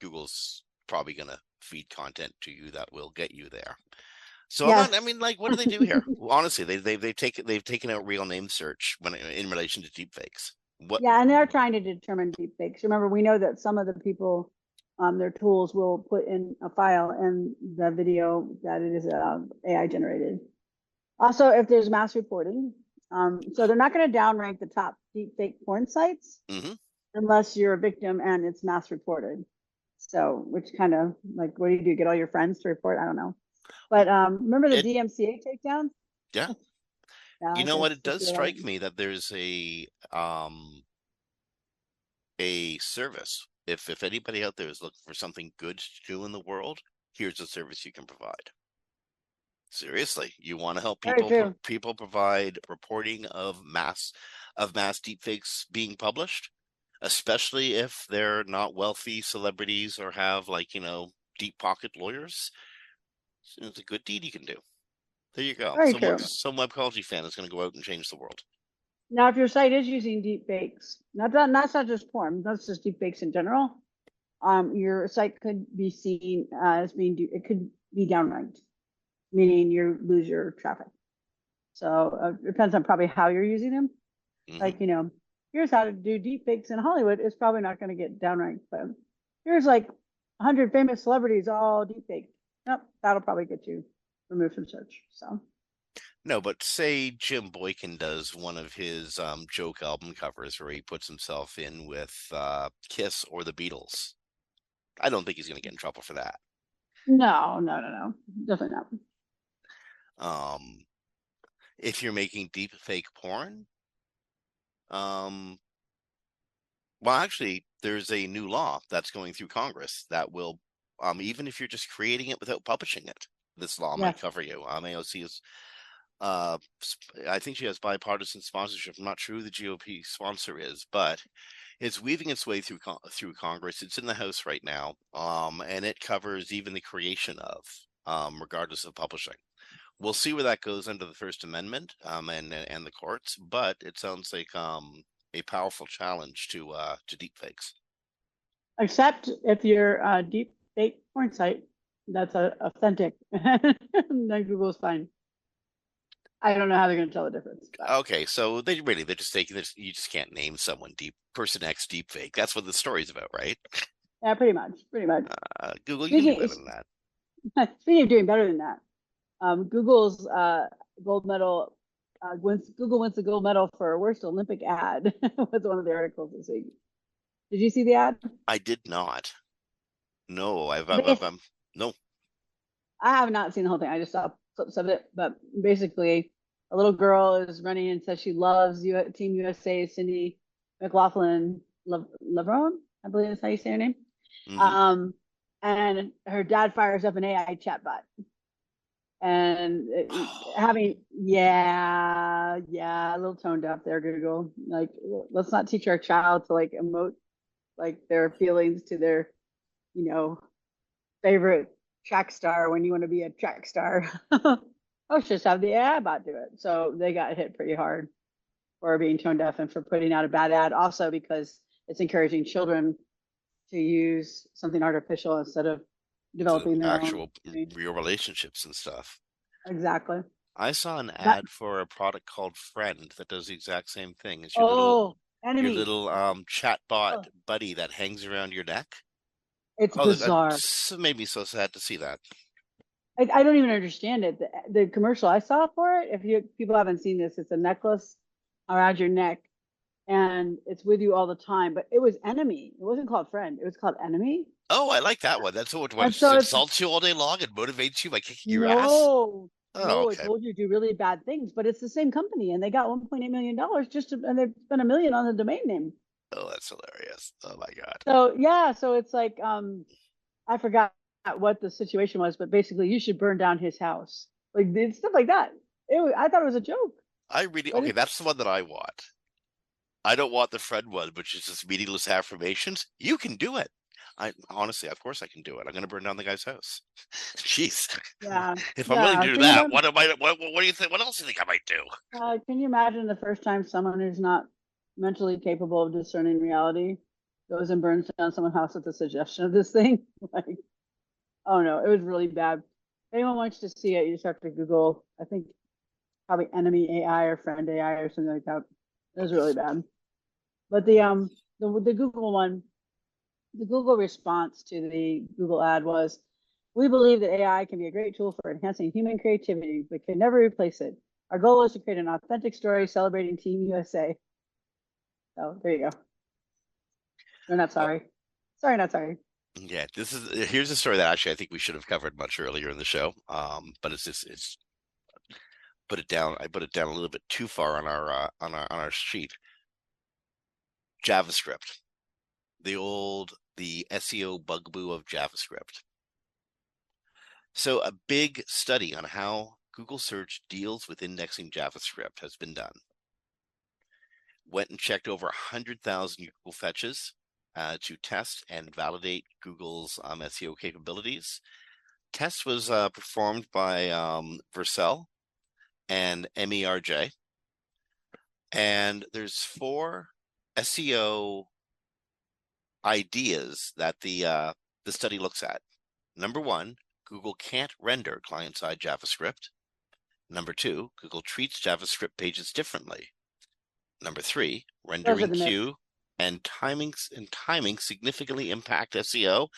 Google's probably going to feed content to you that will get you there. So Yes. I mean, like, what do they do here? Well, honestly, they've taken out real name search when in relation to deepfakes. What? Yeah, and they're trying to determine deepfakes. Remember, we know that some of the people, their tools will put in a file in the video that it is AI generated. Also, if there's mass reporting, so they're not going to downrank the top deepfake porn sites Mm-hmm. unless you're a victim and it's mass reported. So, which kind of like, what do? Get all your friends to report? I don't know. But remember the DMCA takedowns? Yeah. Yeah, You I know guess what? It just does strike me that there's a service. If anybody out there is looking for something good to do in the world, here's a service you can provide. Seriously, you want to help very true. people provide reporting of mass deepfakes being published, especially if they're not wealthy celebrities or have deep pocket lawyers. It's a good deed you can do. There you go. Very true. Some webcology fan is going to go out and change the world. Now, if your site is using deepfakes, not just porn, that's just deepfakes in general. Your site could be seen as it could be downranked, meaning you lose your traffic. So it depends on probably how you're using them. Mm-hmm. Like, here's how to do deepfakes in Hollywood. It's probably not going to get downranked, but here's like 100 famous celebrities all deepfake. Nope, that'll probably get you removed from search. So. No, but say Jim Boykin does one of his joke album covers where he puts himself in with Kiss or the Beatles. I don't think he's going to get in trouble for that. No, definitely not. If you're making deep fake porn, well, actually, there's a new law that's going through Congress that will, even if you're just creating it without publishing it, this law might cover you. AOC is. I think she has bipartisan sponsorship. I'm not sure who the GOP sponsor is, but it's weaving its way through Congress. It's in the House right now, and it covers even the creation of, regardless of publishing. We'll see where that goes under the First Amendment, and the courts. But it sounds like a powerful challenge to deepfakes. Except if you're a deepfake porn site that's authentic, then Google's fine. I don't know how they're going to tell the difference. But. Okay, so they're just taking this. You just can't name someone person X deepfake. That's what the story's about, right? Yeah, pretty much. Google, you can do better than that. Speaking of doing better than that, Google's gold medal. Google wins the gold medal for worst Olympic ad was one of the articles this week. Did you see the ad? I did not. No, no. I have not seen the whole thing. I just saw clips of it. But basically, a little girl is running and says she loves Team USA, Cindy McLaughlin Lebron, I believe is how you say her name. Mm-hmm. And her dad fires up an AI chatbot. And a little tone deaf there, Google. Like, let's not teach our child to like emote like their feelings to their, favorite track star when you want to be a track star. Let's just have the AI bot do it. So they got hit pretty hard for being tone deaf and for putting out a bad ad. Also because it's encouraging children to use something artificial instead of developing their own. Actual real relationships and stuff. Exactly. I saw an That, ad for a product called Friend that does the exact same thing. It's your enemy. little chat bot Oh, buddy that hangs around your neck. it's Oh, that bizarre. made me so sad to see that. I don't even understand it. The commercial I saw for it, if you people haven't seen this, it's a necklace around your neck and it's with you all the time. But it was enemy. It wasn't called friend. It was called enemy. Oh, I like that one. That's what And just so it's insults you all day long and motivates you by kicking your ass. no, Oh, no, it okay. told you to do really bad things, but it's the same company and they got $1.8 million and they've spent $1 million on the domain name. Oh, that's hilarious. Oh my God. So yeah, so it's like I forgot what the situation was, but basically you should burn down his house. Like stuff like that. I thought it was a joke. But Okay, that's the one that I want. I don't want the Fred one, which is just meaningless affirmations. You can do it. I honestly, of course, I can do it. I'm going to burn down the guy's house. Jeez, yeah, if I'm willing yeah. to do that, what am I? What do you think? What else do you think I might do? Can you imagine the first time someone who's not mentally capable of discerning reality goes and burns down someone's house with the suggestion of this thing? Like, oh no, it was really bad. If anyone wants to see it, you just have to Google, I think probably enemy AI or friend AI or something like that. It was really bad. But the Google one, the Google response to the Google ad was, we believe that AI can be a great tool for enhancing human creativity, but can never replace it. Our goal is to create an authentic story celebrating Team USA. So there you go. We're not sorry. Sorry, not sorry. Yeah, here's a story that actually I think we should have covered much earlier in the show. But it's put it down. I put it down a little bit too far on our sheet. JavaScript, the SEO bugaboo of JavaScript. So a big study on how Google search deals with indexing JavaScript has been done. Went and checked over 100,000 Google fetches to test and validate Google's SEO capabilities. Test was performed by Vercel and MERJ. And there's 4 SEO ideas that the study looks at. Number 1, Google can't render client-side JavaScript. Number 2, Google treats JavaScript pages differently. Number 3, rendering queue and timing significantly impact SEO.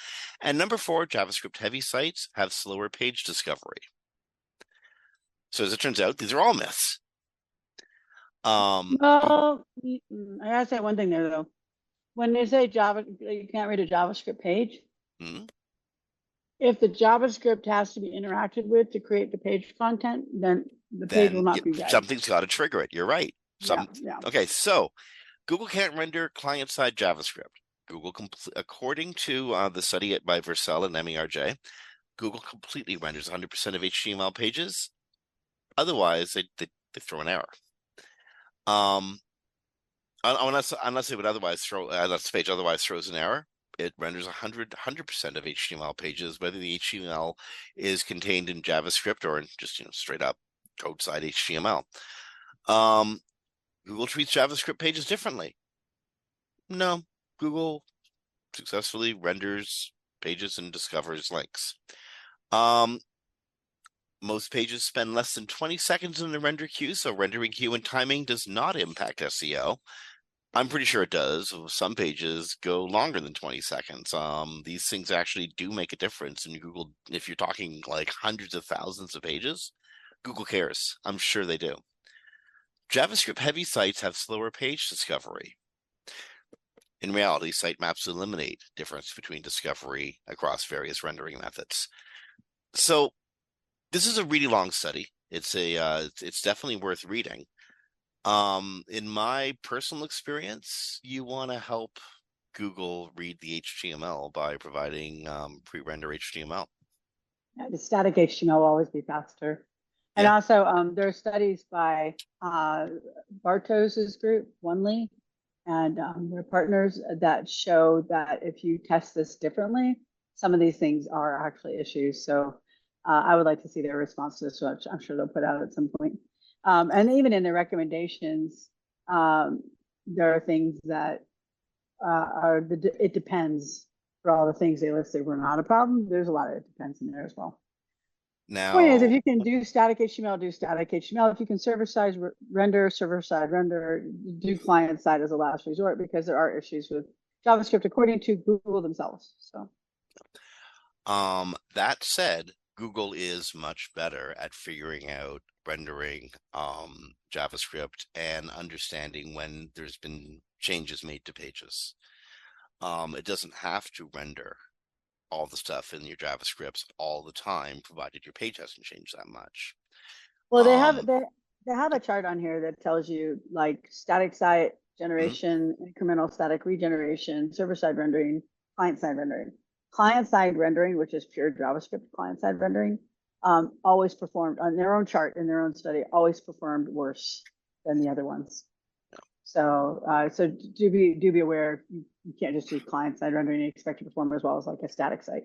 And number 4, JavaScript heavy sites have slower page discovery. So as it turns out, these are all myths. No, I gotta say one thing there though. When they say Java, you can't read a JavaScript page. If the JavaScript has to be interacted with to create the page content, then the page will not be read. Something's got to trigger it. You're right. Yeah. Okay, so Google can't render client-side JavaScript. According to the study by Vercel and MERJ, Google completely renders 100% of HTML pages. Otherwise, they throw an error. Unless they would otherwise unless the page otherwise throws an error, it renders 100% of HTML pages, whether the HTML is contained in JavaScript or in just straight up code side HTML. Google treats JavaScript pages differently. No, Google successfully renders pages and discovers links. Most pages spend less than 20 seconds in the render queue, so rendering queue and timing does not impact SEO. I'm pretty sure it does. Some pages go longer than 20 seconds. These things actually do make a difference in Google. If you're talking like hundreds of thousands of pages, Google cares. I'm sure they do. JavaScript heavy sites have slower page discovery. In reality, sitemaps eliminate difference between discovery across various rendering methods. So this is a really long study. It's definitely worth reading. In my personal experience, you want to help Google read the HTML by providing pre-render HTML. Yeah, the static HTML will always be faster. And also, there are studies by Bartos's group, Onely, and their partners that show that if you test this differently, some of these things are actually issues. So I would like to see their response to this, which I'm sure they'll put out at some point. And even in the recommendations, there are things that it depends. for all the things they listed were not a problem. There's a lot of it depends in there as well. Point is, if Now, you can do static HTML, do static HTML. If you can server-side render, do client-side as a last resort, because there are issues with JavaScript according to Google themselves. So, that said, Google is much better at figuring out rendering JavaScript and understanding when there's been changes made to pages. It doesn't have to render all the stuff in your JavaScripts all the time, provided your page hasn't changed that much. well, they have a chart on here that tells you like static site generation, incremental static regeneration, server-side rendering, client-side rendering. Client-side rendering, which is pure JavaScript client-side rendering, always performed on their own chart in their own study, always performed worse than the other ones. So, so do be aware, you can't just do client-side rendering and expect to perform as well as like a static site.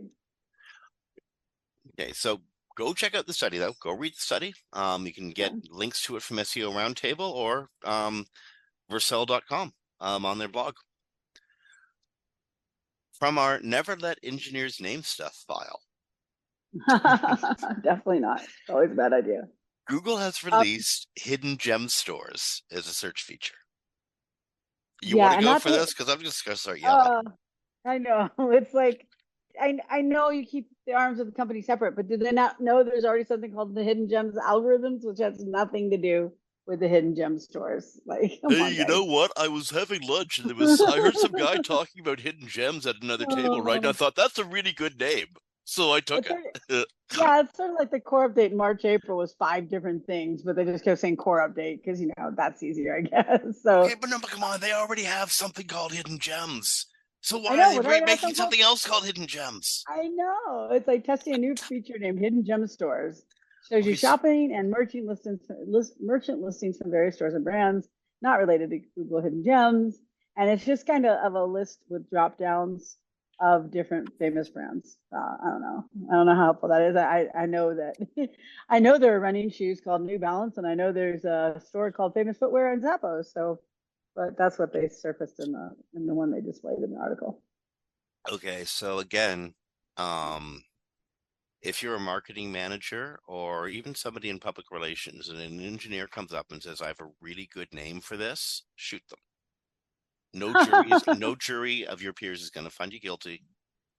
Okay, so go check out the study though. Go read the study. You can get links to it from SEO Roundtable or Vercel.com on their blog. From our Never Let Engineers Name Stuff file. Definitely not. It's always a bad idea. Google has released hidden gem stores as a search feature. You Yeah, want to and go that's for it. this? Because I'm just going to start yelling. I know. It's like, I know you keep the arms of the company separate, but did they not know there's already something called the hidden gems algorithms, which has nothing to do with the hidden gem stores? Like, come Hey, on, you guys. know what? I was having lunch and I heard some guy talking about hidden gems at another table, right? And I thought that's a really good name. So I took it. Yeah, it's sort of like the core update in March, April was 5 different things, but they just kept saying core update because, you know, that's easier, I guess. So, okay, but no, but come on, they already have something called hidden gems. So I why know, are but they I got making something else called hidden gems? I know. It's like testing a new feature named Hidden Gem Stores. Shows you Okay, shopping and merchant listings from various stores and brands not related to Google Hidden Gems. And it's just kind of a list with drop downs of different famous brands. I don't know. I don't know how helpful that is. I know that I know there are running shoes called New Balance, and I know there's a store called Famous Footwear and Zappos. So, but that's what they surfaced in the one they displayed in the article. okay, so again, if you're a marketing manager or even somebody in public relations and an engineer comes up and says, I have a really good name for this, shoot them. No jury of your peers is going to find you guilty.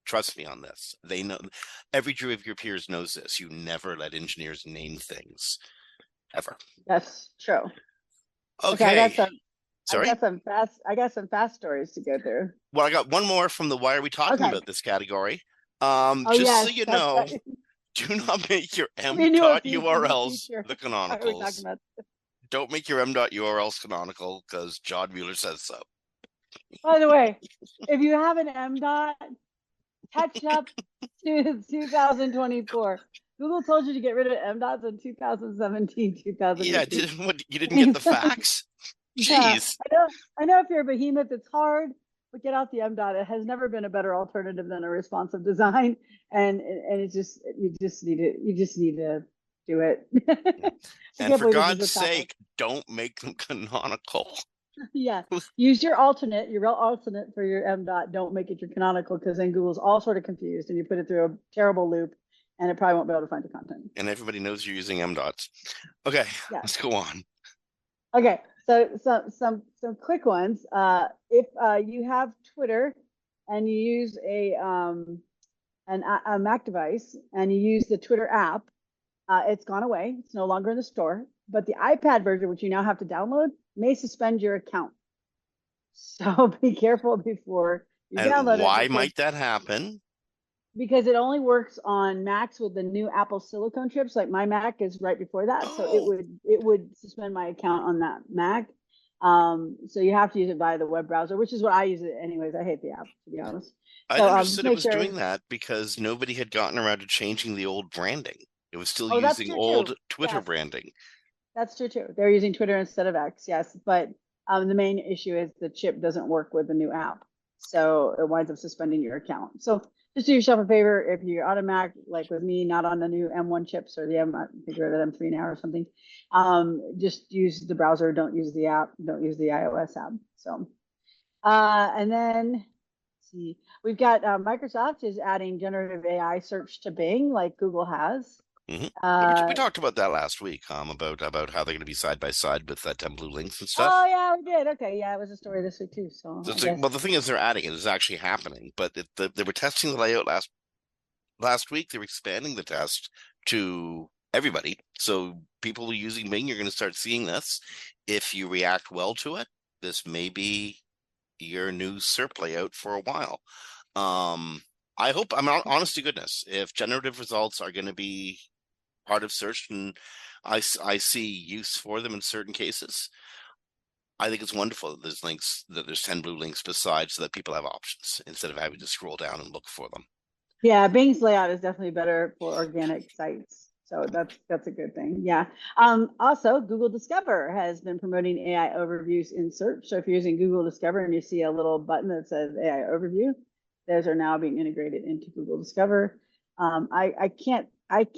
Trust me on this. They know, every jury of your peers knows this. You never let engineers name things ever. That's true. Okay, Okay. Sorry? I got some fast stories to go through. Well, I got one more from the Why Are We Talking Okay. About This category. Oh Just so yes, you that's know, right. do not make your We knew a new URLs feature. the Why are we talking canonicals. about? Don't make your URLs canonical because John Mueller says so. By the way, if you have an M dot, catch up to 2024. Google told you to get rid of M dots in 2017, 2018. Yeah, you didn't get the facts? Yeah, Jeez. I know if you're a behemoth, it's hard, but get out the M dot. It has never been a better alternative than a responsive design, and it's just you just need to do it. And for God's sake, don't make them canonical. Yeah, use your alternate, your real alternate for your M dot. Don't make it your canonical, because then Google's all sort of confused, and you put it through a terrible loop, and it probably won't be able to find the content. And everybody knows you're using M dots. Okay, yeah. Let's go on. Okay, so some quick ones. If you have Twitter and you use a Mac device and you use the Twitter app, it's gone away. It's no longer in the store. But the iPad version, which you now have to download, may suspend your account. So be careful before you download it. Why might that happen? Because it only works on Macs with the new Apple silicone chips. Like my Mac is right before that, so it would suspend my account on that Mac. So you have to use it via the web browser, which is what I use it anyways. I hate the app, to be honest. I understood it was doing that because nobody had gotten around to changing the old branding. It was still using old Twitter branding. That's true too. They're using Twitter instead of X, yes. But the main issue is the chip doesn't work with the new app, so it winds up suspending your account. So just do yourself a favor, if you're on a Mac, like with me, not on the new M1 chips or the I think they're at M3 now or something, just use the browser. Don't use the app. Don't use the iOS app. So, and then see. We've got Microsoft is adding generative AI search to Bing, like Google has. We talked about that last week, about how they're going to be side by side with 10 blue links and stuff. Oh yeah, we did. Okay, yeah, it was a story this week too. So well, the thing is, they're adding it. It's actually happening, but they were testing the layout last week. They're expanding the test to everybody. So people using Bing, you're going to start seeing this. If you react well to it, this may be your new SERP layout for a while. I hope, honest to goodness, if generative results are going to be part of search, and I see use for them in certain cases, I think it's wonderful that there's links, that there's 10 blue links besides, so that people have options instead of having to scroll down and look for them. Yeah, Bing's layout is definitely better for organic sites. So that's a good thing. Yeah. Also, Google Discover has been promoting AI overviews in search. So if you're using Google Discover and you see a little button that says AI overview, those are now being integrated into Google Discover. I can't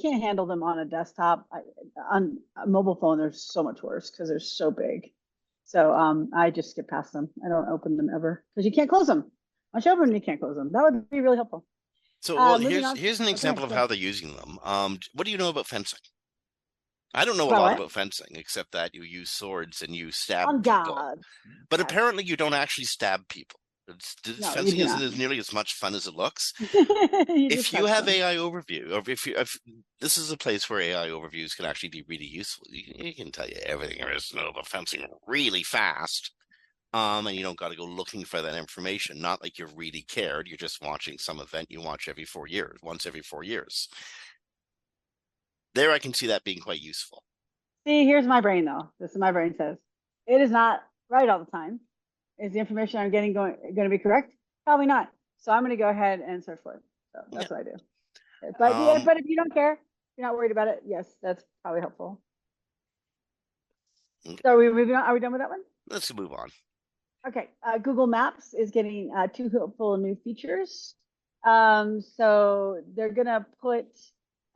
handle them on a desktop. On a mobile phone, they're so much worse because they're so big. So I just skip past them. I don't open them ever because you can't close them. Once you open them, you can't close them. That would be really helpful. So, well, here's an example of how they're using them. What do you know about fencing? I don't know a lot about fencing, except that you use swords and you stab people. God. But apparently you don't actually stab people. Fencing isn't nearly as much fun as it looks. If you have AI overview, or if this is a place where AI overviews can actually be really useful, you can tell you everything there is to know about fencing really fast. And you don't got to go looking for that information. Not like you really cared. You're just watching some event you watch once every 4 years. There, I can see that being quite useful. See, here's my brain though. This is my brain says it is not right all the time. Is the information I'm getting going to be correct? Probably not. So I'm going to go ahead and search for it. So that's what I do. But if you don't care, you're not worried about it. Yes, that's probably helpful. Okay. So are we moving on? Are we done with that one? Let's move on. Okay, Google Maps is getting 2 helpful new features. So they're gonna put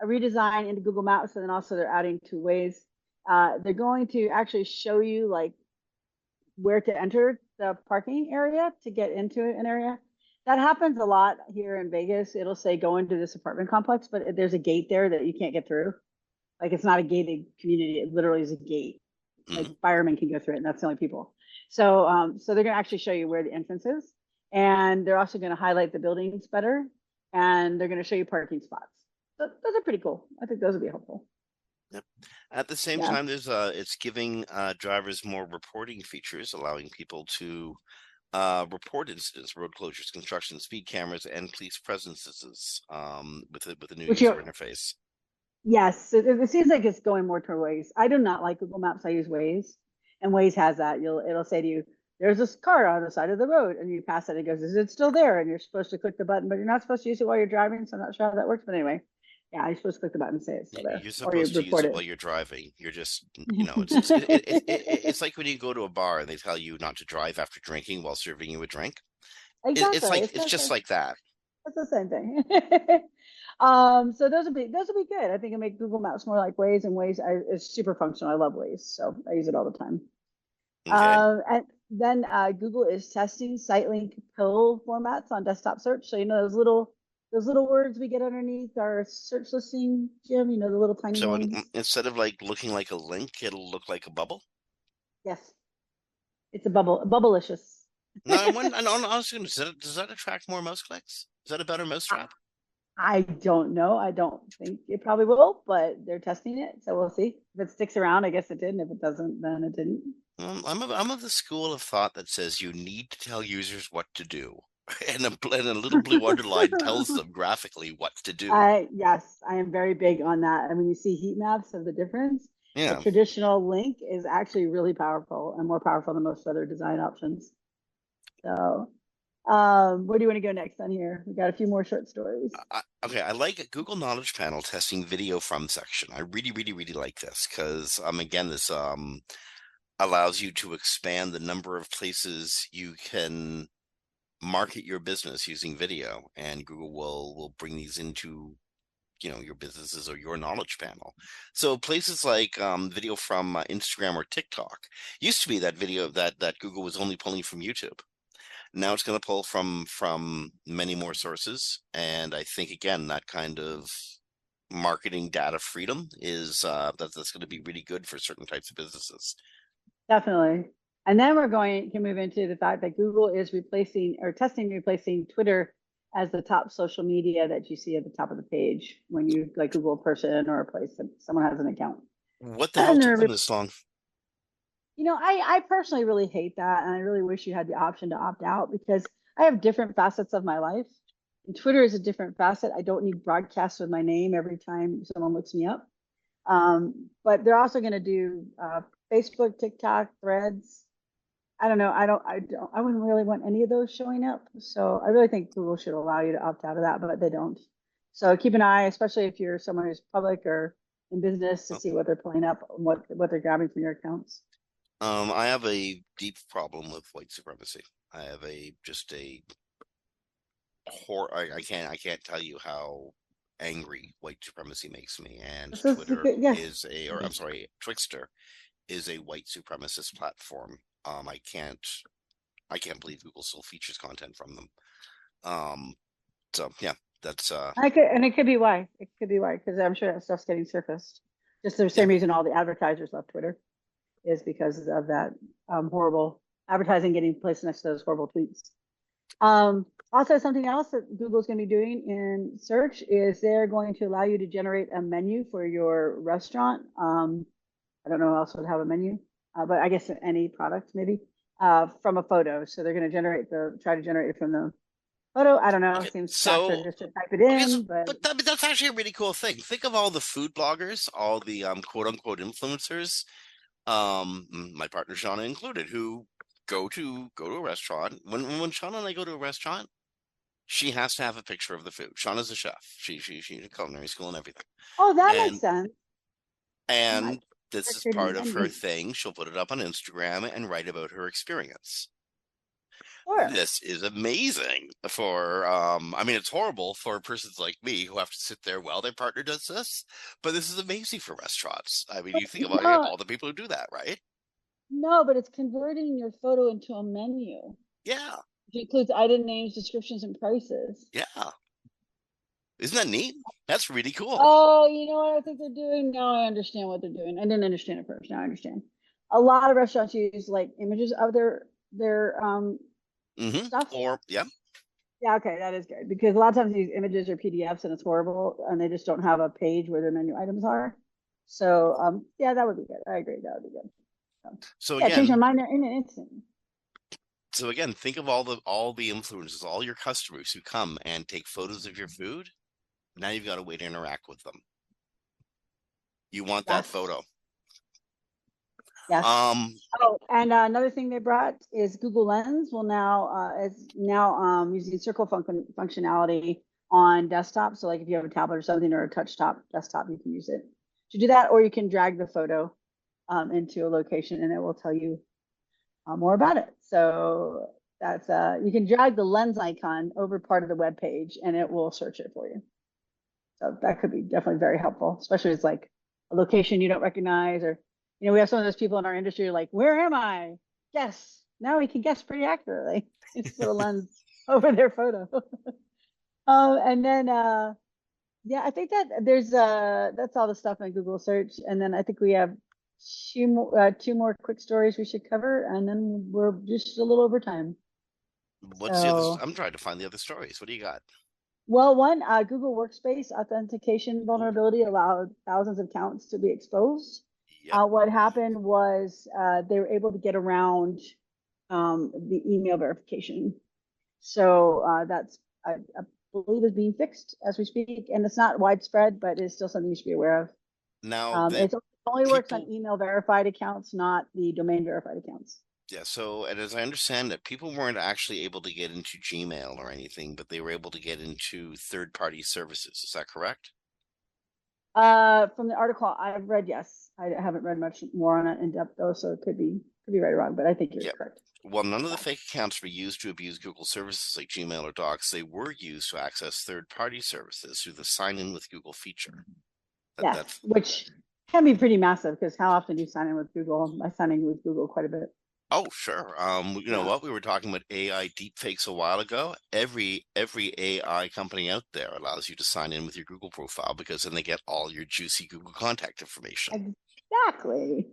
a redesign into Google Maps, and then also they're adding 2 ways. They're going to actually show you like where to enter the parking area to get into an area. That happens a lot here in Vegas. It'll say go into this apartment complex, but there's a gate there that you can't get through. Like it's not a gated community; it literally is a gate. Like firemen can go through it, and that's the only people. So, so they're going to actually show you where the entrance is, and they're also going to highlight the buildings better, and they're going to show you parking spots. So those are pretty cool. I think those would be helpful. Yep. At the same time, there's it's giving drivers more reporting features, allowing people to report incidents, road closures, construction, speed cameras, and police presences with a new user interface. Yes, it seems like it's going more toward Waze. I do not like Google Maps. I use Waze. And Waze has that. It'll say to you, there's this car on the side of the road, and you pass it, and it goes, is it still there? And you're supposed to click the button, but you're not supposed to use it while you're driving, so I'm not sure how that works. But anyway, yeah, you're supposed to click the button and say it's still there. You're supposed to use it while you're driving. You're just, it's like when you go to a bar and they tell you not to drive after drinking while serving you a drink. Exactly. It's just like that. It's the same thing. So those would be good. I think it'll make Google Maps more like Waze, and Waze is super functional. I love Waze, so I use it all the time. Okay. And then Google is testing site link pill formats on desktop search. So those little words we get underneath our search listing, Jim. The little tiny ones. So instead of like looking like a link, it'll look like a bubble. Yes, it's a bubble, bubblicious. No, I was going to say, does that attract more mouse clicks? Is that a better mouse trap? I don't know. I don't think it probably will, but they're testing it, so we'll see. If it sticks around, I guess it did, and if it doesn't, then it didn't. I'm of the school of thought that says you need to tell users what to do, and a little blue underline tells them graphically what to do. Yes, I am very big on that. And when you see heat maps of the difference, the traditional link is actually really powerful and more powerful than most other design options. So where do you want to go next on here? We got a few more short stories. Okay, I like Google Knowledge Panel testing video from section. I really, really, really like this because again, this allows you to expand the number of places you can market your business using video, and Google will bring these into your businesses or your knowledge panel. So places like video from Instagram or TikTok used to be that video that Google was only pulling from YouTube. Now it's going to pull from many more sources, and I think again that kind of marketing data freedom is that's going to be really good for certain types of businesses. Definitely. And then we're going to move into the fact that Google is replacing or testing replacing Twitter as the top social media that you see at the top of the page when you like Google a person or a place that someone has an account. What the hell And took they're, them this long? you know, I personally really hate that. And I really wish you had the option to opt out because I have different facets of my life. And Twitter is a different facet. I don't need broadcasts with my name every time someone looks me up. But they're also going to do Facebook, TikTok, Threads. I don't know. I wouldn't really want any of those showing up. So I really think Google should allow you to opt out of that, but they don't. So keep an eye, especially if you're someone who's public or in business, to see what they're pulling up, what they're grabbing from your accounts. I have a deep problem with white supremacy. I have just a I can't tell you how angry white supremacy makes me. And Twitter Yes. is I'm sorry, TwiXter is a white supremacist platform. I can't believe Google still features content from them. So yeah, that's It could be why. It could be why, because I'm sure that stuff's getting surfaced. Just the same reason all the advertisers left Twitter is because of that horrible advertising getting placed next to those horrible tweets. Also, something else that Google's going to be doing in search is they're going to allow you to generate a menu for your restaurant. I don't know who else would have a menu, but I guess any product maybe from a photo. So they're going to try to generate it from the photo. I don't know. okay. Seems So faster just to type it in, but that's actually a really cool thing. Think of all the food bloggers, all the quote unquote influencers, my partner Shauna included, who go to a restaurant. When Shauna and I go to a restaurant, she has to have a picture of the food. Shauna's a chef. She's in culinary school and everything. oh, that makes And sense. and this is part of her Sure. thing. She'll put it up on Instagram and write about her experience. This is amazing for I mean it's horrible for persons like me who have to sit there while their partner does this, but this is amazing for restaurants. I mean, you think about all the people who do that, right? No, but it's converting your photo into a menu. Yeah. It includes item names, descriptions, and prices. Yeah. Isn't that neat? That's really cool. Oh, you know what I think they're doing? Now I understand what they're doing. I didn't understand it first. Now I understand. A lot of restaurants use like images of their stuff. Or yeah. Yeah, okay, that is good because a lot of times these images are PDFs and it's horrible and they just don't have a page where their menu items are. So yeah, that would be good. I agree, that would be good. So yeah, again, change my mind in an instant. So again, think of all the influencers, all your customers who come and take photos of your food. Now you've got a way to interact with them. You want that photo. Yes. Oh, and another thing they brought is Google Lens will now using circle functionality on desktop. So like if you have a tablet or something or a touchtop desktop, you can use it to do that, or you can drag the photo into a location and it will tell you more about it. So that's you can drag the lens icon over part of the web page and it will search it for you. So that could be definitely very helpful, especially if it's like a location you don't recognize, or you know, we have some of those people in our industry like, where am I? Guess. Now we can guess pretty accurately. It's put a lens over their photo. And then yeah, I think that there's that's all the stuff in Google search. And then I think we have two more quick stories we should cover, and then we're just a little over time. What's the other? I'm trying to find the other stories. What do you got? Well, one, Google Workspace authentication vulnerability allowed thousands of accounts to be exposed. Yep. What happened was they were able to get around the email verification. So that's, I believe, is being fixed as we speak. And it's not widespread, but it's still something you should be aware of. Now, it only works on email verified accounts, not the domain verified accounts. Yeah, so, and as I understand it, people weren't actually able to get into Gmail or anything, but they were able to get into third-party services. Is that correct? From the article I've read, yes. I haven't read much more on it in depth, though, so it could be right or wrong, but I think you're correct. Well, none of the fake accounts were used to abuse Google services like Gmail or Docs. They were used to access third-party services through the sign-in with Google feature. Yes, which can be pretty massive, because how often do you sign in with Google? I sign in with Google quite a bit. Oh, sure. You know Yeah, what? We were talking about AI deepfakes a while ago. Every AI company out there allows you to sign in with your Google profile because then they get all your juicy Google contact information. exactly.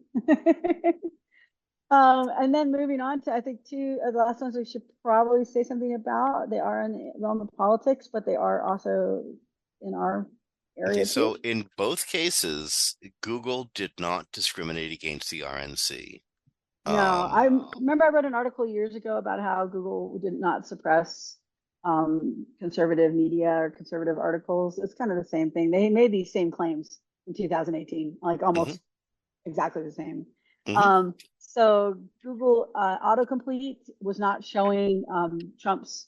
And then moving on to, I think, two of the last ones we should probably say something about. They are in the realm of politics, but they are also in our Okay, area too. so in both cases, Google did not discriminate against the RNC. No, Um, I remember I read an article years ago about how Google did not suppress conservative media or conservative articles. It's kind of the same thing. They made these same claims in 2018, like mhm, almost exactly the same. mhm. So Google autocomplete was not showing Trump's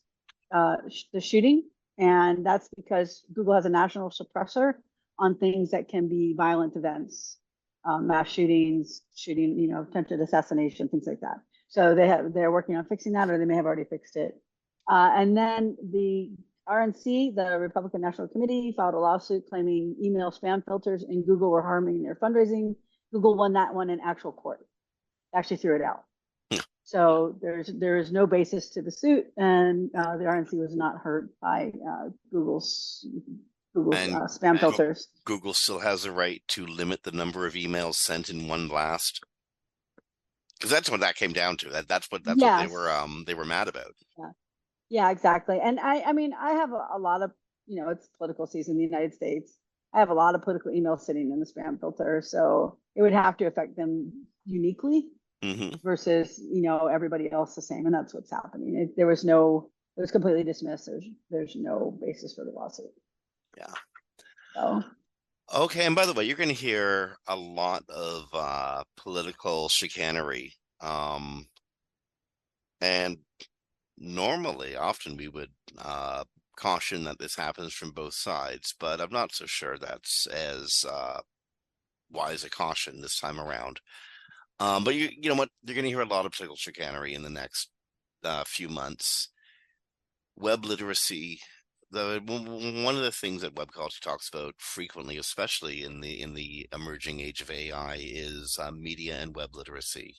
the shooting, and that's because Google has a national suppressor on things that can be violent events, mass shootings, attempted assassination, things like that. So they're working on fixing that, or they may have already fixed it. And then the RNC, the Republican National Committee, filed a lawsuit claiming email spam filters in Google were harming their fundraising. Google won that one in actual court. Actually threw it out. So there is no basis to the suit, and the RNC was not hurt by Google's And spam filters. Google still has a right to limit the number of emails sent in one blast. Because that's what that came down to. That's what Yes. they were mad about. Yeah. Yeah, exactly. And I mean, I have a lot of, it's political season in the United States. I have a lot of political emails sitting in the spam filter, so it would have to affect them uniquely Hmm. versus, everybody else the same. And that's what's happening. It was completely dismissed. There's no basis for the lawsuit. Yeah. So Okay, and by the way, you're going to hear a lot of political chicanery. And normally, often we would caution that this happens from both sides, but I'm not so sure that's as wise a caution this time around. But you know what? You're going to hear a lot of political chicanery in the next few months. Web literacy. One of the things that web culture talks about frequently, especially in the emerging age of AI, is media and web literacy.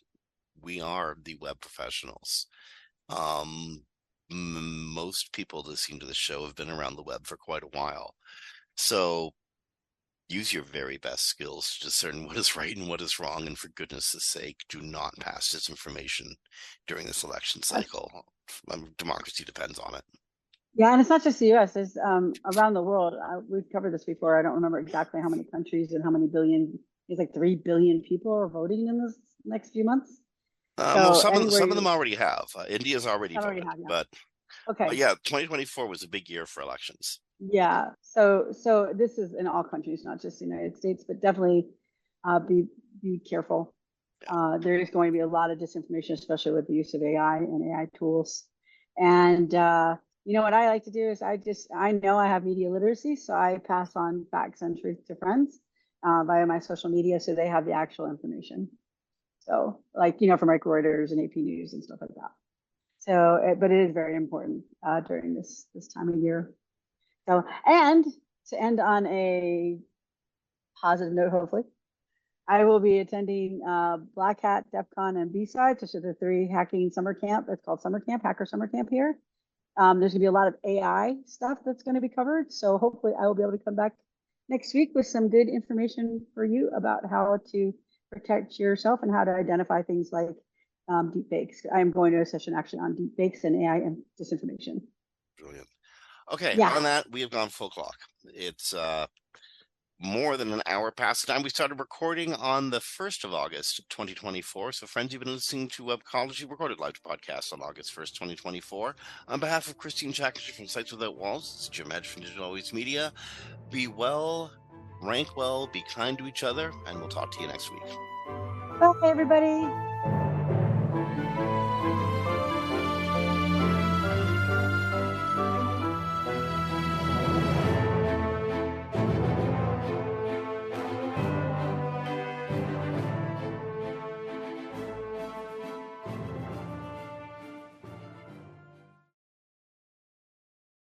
We are the web professionals. Most people listening to the show have been around the web for quite a while, so use your very best skills to discern what is right and what is wrong, and for goodness' sake, do not pass disinformation during this election cycle. Democracy depends on it. yeah, and it's not just the U.S. There's around the world. We've covered this before. I don't remember exactly how many countries and how many billion. It's like 3 billion people are voting in this next few months. Well, So anywhere some of them you already have. India's already already voted, have, yeah. but Okay. yeah, 2024 was a big year for elections. Yeah. So this is in all countries, not just the United States, but definitely be careful. Yeah. There is going to be a lot of disinformation, especially with the use of AI and AI tools. And what I like to do is I know I have media literacy, so I pass on facts and truth to friends via my social media, so they have the actual information. So like from like Reuters and AP News and stuff like that. So, but it is very important during this time of year. So, and to end on a positive note, hopefully, I will be attending Black Hat, DEF CON, and B-Sides, which are the 3 hacking summer camp. It's called Summer Camp, Hacker Summer Camp here. There's going to be a lot of AI stuff that's going to be covered. So hopefully I will be able to come back next week with some good information for you about how to protect yourself and how to identify things like deepfakes. I'm going to a session actually on deepfakes and AI and disinformation. Brilliant. Okay, Yeah. on that, we have gone full clock. It's more than an hour past the time we started recording on the 1st of August, 2024. So, friends, you've been listening to Webcology recorded live podcast on August 1st, 2024. On behalf of Kristine Schachinger from Sites Without Walls, it's Jim Hedger from Digital Always Media. Be well, rank well, be kind to each other, and we'll talk to you next week. Bye, everybody.